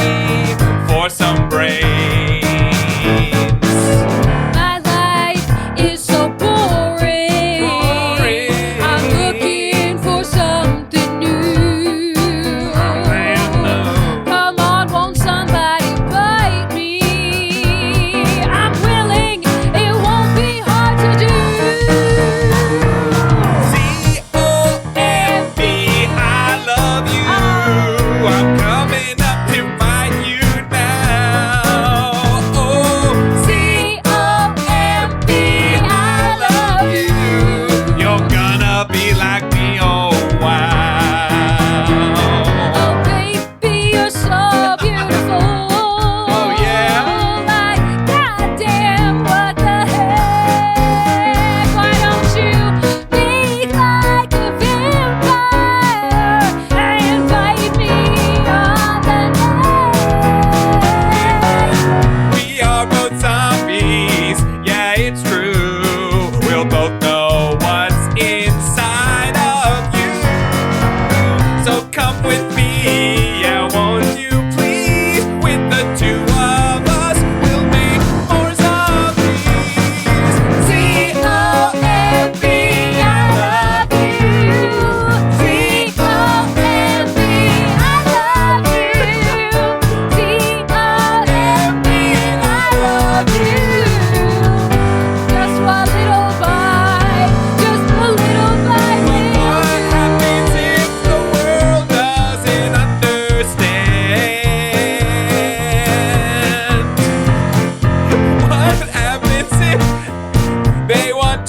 Speaker 2: for some brains.
Speaker 1: My life is so boring.
Speaker 2: Boring.
Speaker 1: I'm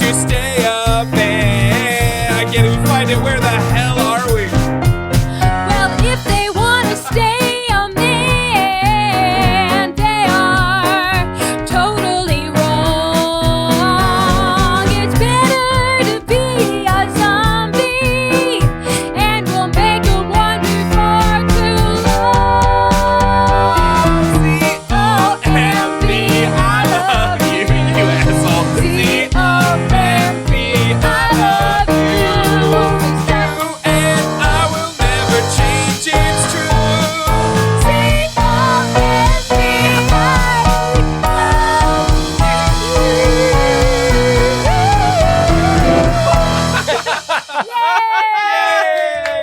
Speaker 2: you stay a man? I can't even find it. Where the hell are we?
Speaker 1: Well, if they want to stay a man, they are totally wrong. It's better to be a zombie, and we'll make them one before too long.
Speaker 2: C-O-M-B, I love you, you asshole. C-O-M-B, I love you. And I will never change, it's true.
Speaker 1: C-O-M-B,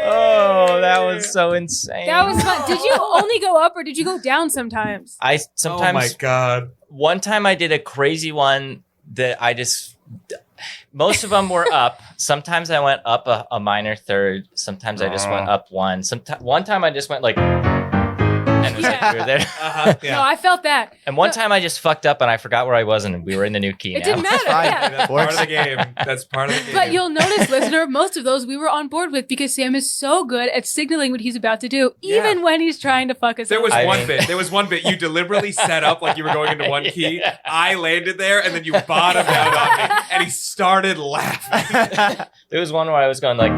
Speaker 3: Oh, that was so insane.
Speaker 1: That was fun. Did you only go up or did you go down sometimes?
Speaker 3: I
Speaker 2: Oh my
Speaker 3: sometimes
Speaker 2: god.
Speaker 3: one time I did a crazy one that I just most of them were up. Sometimes I went up a minor third. Sometimes I just went up one. One time I just went like and it was like we were there.
Speaker 2: Uh-huh. Yeah.
Speaker 1: No, I felt that.
Speaker 3: And one time I just fucked up and I forgot where I was and we were in the new key
Speaker 1: It
Speaker 3: now.
Speaker 1: didn't matter.
Speaker 4: fine.
Speaker 1: Yeah.
Speaker 2: That's part of the game. That's part of the game.
Speaker 1: But you'll notice, listener, most of those we were on board with because Sam is so good at signaling what he's about to do, even when he's trying to fuck us
Speaker 2: There
Speaker 1: up.
Speaker 2: was
Speaker 3: I
Speaker 2: one
Speaker 3: mean-
Speaker 2: bit. There was one bit you deliberately set up like you were going into one key.
Speaker 3: Yeah.
Speaker 2: I landed there, and then you bottomed out on me, and he started laughing.
Speaker 3: There was one where I was going like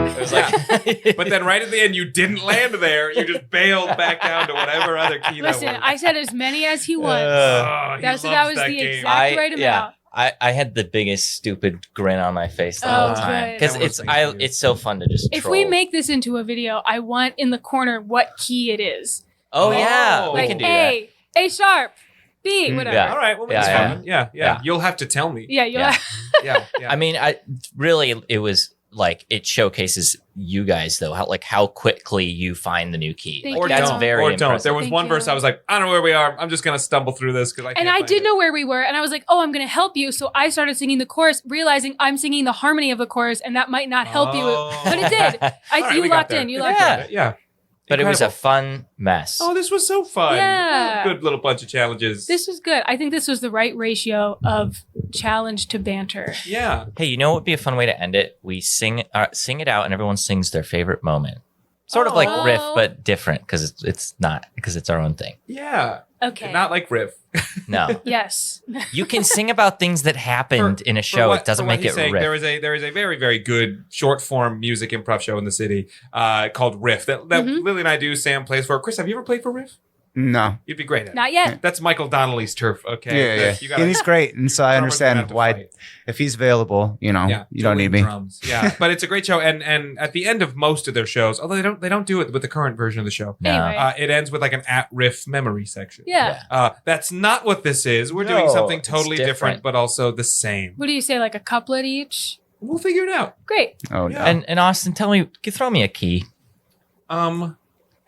Speaker 3: it was like
Speaker 2: But then right at the end, you didn't land there. You just bailed back down to whatever other key
Speaker 1: Listen,
Speaker 2: that was.
Speaker 1: I said as many as he wants.
Speaker 2: Oh, he
Speaker 1: That
Speaker 2: loves
Speaker 1: was
Speaker 2: that
Speaker 1: the
Speaker 2: game.
Speaker 1: exact right amount.
Speaker 3: I had the biggest stupid grin on my face the
Speaker 1: Oh,
Speaker 3: whole time
Speaker 1: good.
Speaker 3: because
Speaker 2: That was nice of you.
Speaker 3: it's so fun to just
Speaker 1: If
Speaker 3: troll.
Speaker 1: we make this into a video, I want in the corner what key it is.
Speaker 3: oh yeah
Speaker 2: Oh.
Speaker 3: we
Speaker 1: Like
Speaker 3: can do that.
Speaker 1: A sharp, B, whatever.
Speaker 3: Yeah.
Speaker 2: All right, well,
Speaker 3: Yeah,
Speaker 2: that's
Speaker 3: yeah.
Speaker 2: fun. Yeah,
Speaker 3: Yeah.
Speaker 2: You'll have to tell me.
Speaker 1: Yeah, you'll
Speaker 3: Yeah.
Speaker 2: Yeah, yeah.
Speaker 3: I mean, it was like it showcases you guys though how quickly you find the new key.
Speaker 1: Thank
Speaker 3: Like,
Speaker 2: or
Speaker 3: that's
Speaker 2: don't.
Speaker 3: very
Speaker 2: or don't.
Speaker 3: impressive.
Speaker 2: There was
Speaker 1: Thank
Speaker 2: one
Speaker 1: you.
Speaker 2: verse I was like, I don't know where we are. I'm just gonna stumble through this because I.
Speaker 1: And
Speaker 2: can't
Speaker 1: I
Speaker 2: find
Speaker 1: did
Speaker 2: it.
Speaker 1: know where we were, and I was like, "Oh, I'm going to help you." So I started singing the chorus, realizing I'm singing the harmony of the chorus, and that might not help you.
Speaker 2: Oh.
Speaker 1: But it did.
Speaker 2: All right,
Speaker 1: You
Speaker 2: we got
Speaker 1: locked
Speaker 2: there.
Speaker 1: in. You
Speaker 2: We
Speaker 1: locked
Speaker 3: Yeah.
Speaker 2: got it. Yeah.
Speaker 3: But it was a
Speaker 2: Incredible.
Speaker 3: fun mess.
Speaker 2: Oh, this was so fun.
Speaker 1: Yeah.
Speaker 2: Good little bunch of challenges.
Speaker 1: This was good. I think this was the right ratio of challenge to banter.
Speaker 2: Yeah.
Speaker 3: Hey, you know what would be a fun way to end it? We sing it out, and everyone sings their favorite moment. Sort of like
Speaker 1: Oh.
Speaker 3: riff, but different because it's not because it's our own thing.
Speaker 2: Yeah.
Speaker 1: Okay.
Speaker 2: Not like riff.
Speaker 3: No,
Speaker 1: Yes.
Speaker 3: you can sing about things that happened in a show. It doesn't make it riff.
Speaker 2: There is a very, very good short form music improv show in the city called Riff that
Speaker 1: Mhm.
Speaker 2: Lily and I do. Sam plays for. Chris, have you ever played for Riff?
Speaker 4: No.
Speaker 2: You'd be great at it.
Speaker 1: Not yet.
Speaker 2: That's Michael Donnelly's turf. Okay.
Speaker 4: Yeah.
Speaker 2: You gotta,
Speaker 4: And he's great. And so I
Speaker 2: drummers are gonna have
Speaker 4: understand
Speaker 2: to
Speaker 4: why,
Speaker 2: fight.
Speaker 4: if he's available, you
Speaker 2: Yeah,
Speaker 4: you don't need
Speaker 2: dueling
Speaker 4: me.
Speaker 2: drums. Yeah, but it's a great show, and at the end of most of their shows, although they don't do it with the current version of the show,
Speaker 3: No.
Speaker 1: Anyway.
Speaker 2: it ends with like an at riff memory section.
Speaker 1: Yeah.
Speaker 2: That's not what this is. We're doing
Speaker 3: No,
Speaker 2: something
Speaker 3: it's
Speaker 2: totally different,
Speaker 3: different.
Speaker 2: but also the same.
Speaker 1: What do you say? Like a couplet each?
Speaker 2: We'll figure it out.
Speaker 1: Great.
Speaker 4: Oh,
Speaker 2: Yeah.
Speaker 4: no.
Speaker 3: And Austin, tell me, throw me a key.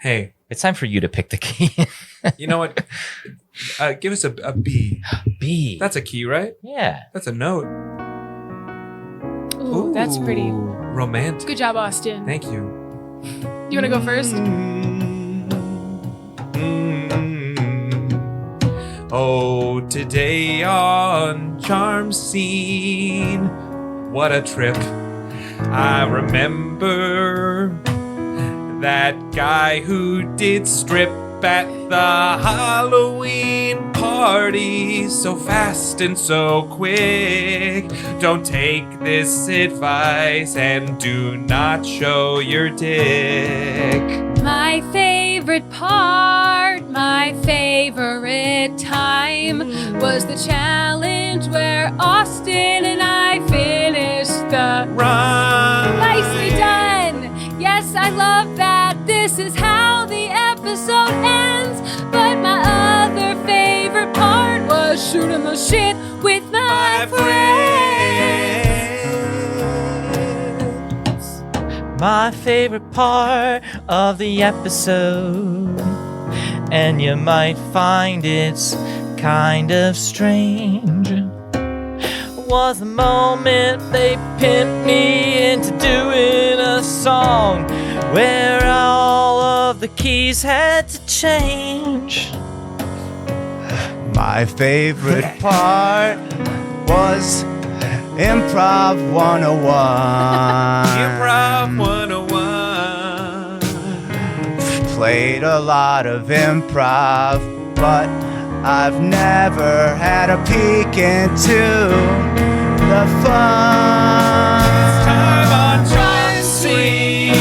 Speaker 2: Hey,
Speaker 3: It's time for you to pick the key.
Speaker 2: you know what? Give us a B.
Speaker 3: B.
Speaker 2: That's a key, right?
Speaker 3: yeah.
Speaker 2: That's a note.
Speaker 1: Ooh, that's pretty.
Speaker 2: Romantic.
Speaker 1: Good job, Austin.
Speaker 2: Thank you.
Speaker 1: You want to go first?
Speaker 2: Oh, today on Charm Scene, what a trip. I remember that guy who did strip at the Halloween party so fast and so quick. Don't take this advice and do not show your dick.
Speaker 1: My favorite part, my favorite time was the challenge where Austin and I finished the
Speaker 2: Run.
Speaker 1: Nicely done! Yes, I love that. This is how the episode ends. But my other favorite part was shooting the shit with my friends.
Speaker 3: My favorite part of the episode, and you might find it's kind of strange, was the moment they pimped me into doing a song where all of the keys had to change.
Speaker 4: My favorite part was Improv 101.
Speaker 2: Improv 101.
Speaker 4: Played a lot of improv, but I've never had a peek into the fun.
Speaker 2: Time on Charm Scream.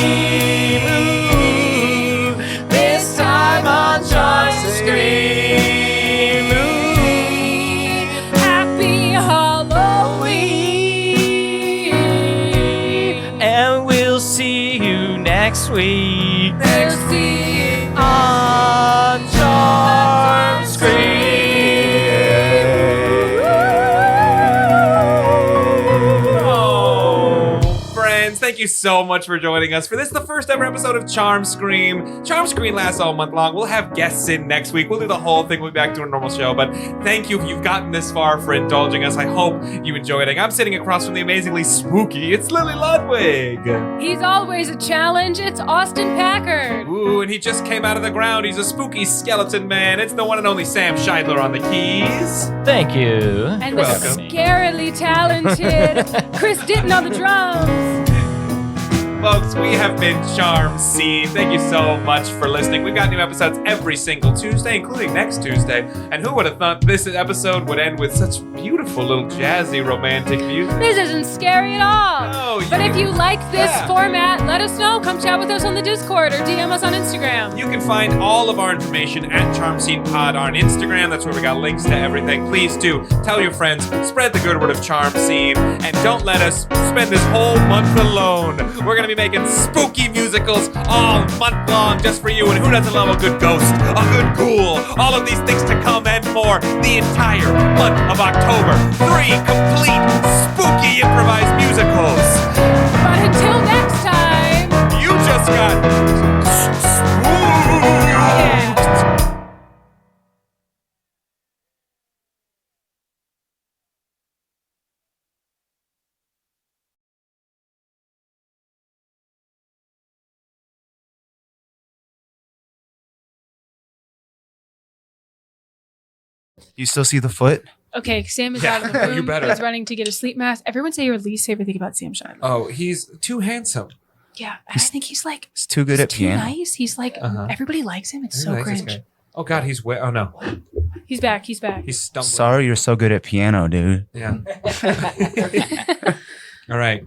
Speaker 3: This time on Charm Scream.
Speaker 1: Happy Halloween.
Speaker 3: And we'll see you next week
Speaker 1: We'll see you
Speaker 3: on Charm Scream.
Speaker 2: Oh, friends, thank you so much for joining us for this, the first ever episode of Charm Scream. Charm Scream lasts all month long. We'll have guests in next week. We'll do the whole thing. We'll be back to a normal show. But thank you if you've gotten this far for indulging us. I hope you enjoyed it. I'm sitting across from the amazingly spooky, it's Lily Ludwig.
Speaker 1: He's always a challenge. It's Austin Packard.
Speaker 2: Ooh, and he just came out of the ground. He's a spooky skeleton man. It's the one and only Sam Scheidler on the keys.
Speaker 3: Thank you.
Speaker 1: And
Speaker 2: You're
Speaker 1: the
Speaker 2: welcome.
Speaker 1: scarily talented Chris Ditton on the drums.
Speaker 2: Folks, we have been Charm Scene. Thank you so much for listening. We've got new episodes every single Tuesday, including next Tuesday. And who would have thought this episode would end with such beautiful little jazzy romantic music?
Speaker 1: This isn't scary at all.
Speaker 2: No,
Speaker 1: But if you like this
Speaker 2: Yeah.
Speaker 1: format, let us know. Come chat with us on the Discord or DM us on Instagram.
Speaker 2: You can find all of our information at Charm Scene Pod on Instagram. That's where we got links to everything. Please do tell your friends, spread the good word of Charm Scene, and don't let us spend this whole month alone. We're gonna be making spooky musicals all month long just for you. And who doesn't love a good ghost, a good ghoul? All of these things to come and more the entire month of October. 3 complete spooky improvised musicals.
Speaker 1: But until next time,
Speaker 2: You just got spooked.
Speaker 1: yeah.
Speaker 4: You still see the foot?
Speaker 1: Okay, Sam is
Speaker 2: Yeah,
Speaker 1: out of the room.
Speaker 2: you better.
Speaker 1: He's running to get a sleep mask. Everyone say your least favorite thing about Sam Scheidler.
Speaker 2: Oh, he's too handsome.
Speaker 1: Yeah, I think he's like
Speaker 4: He's too good
Speaker 1: he's
Speaker 4: at
Speaker 1: too
Speaker 4: piano.
Speaker 1: nice. He's like
Speaker 2: Uh-huh.
Speaker 1: everybody likes him. It's
Speaker 2: Who
Speaker 1: so
Speaker 2: likes this
Speaker 1: cringe.
Speaker 2: guy? Oh God, he's way. Oh no,
Speaker 1: He's back. He's back.
Speaker 2: he's stumbling.
Speaker 4: Sorry you're so good at piano, dude.
Speaker 2: Yeah. All right.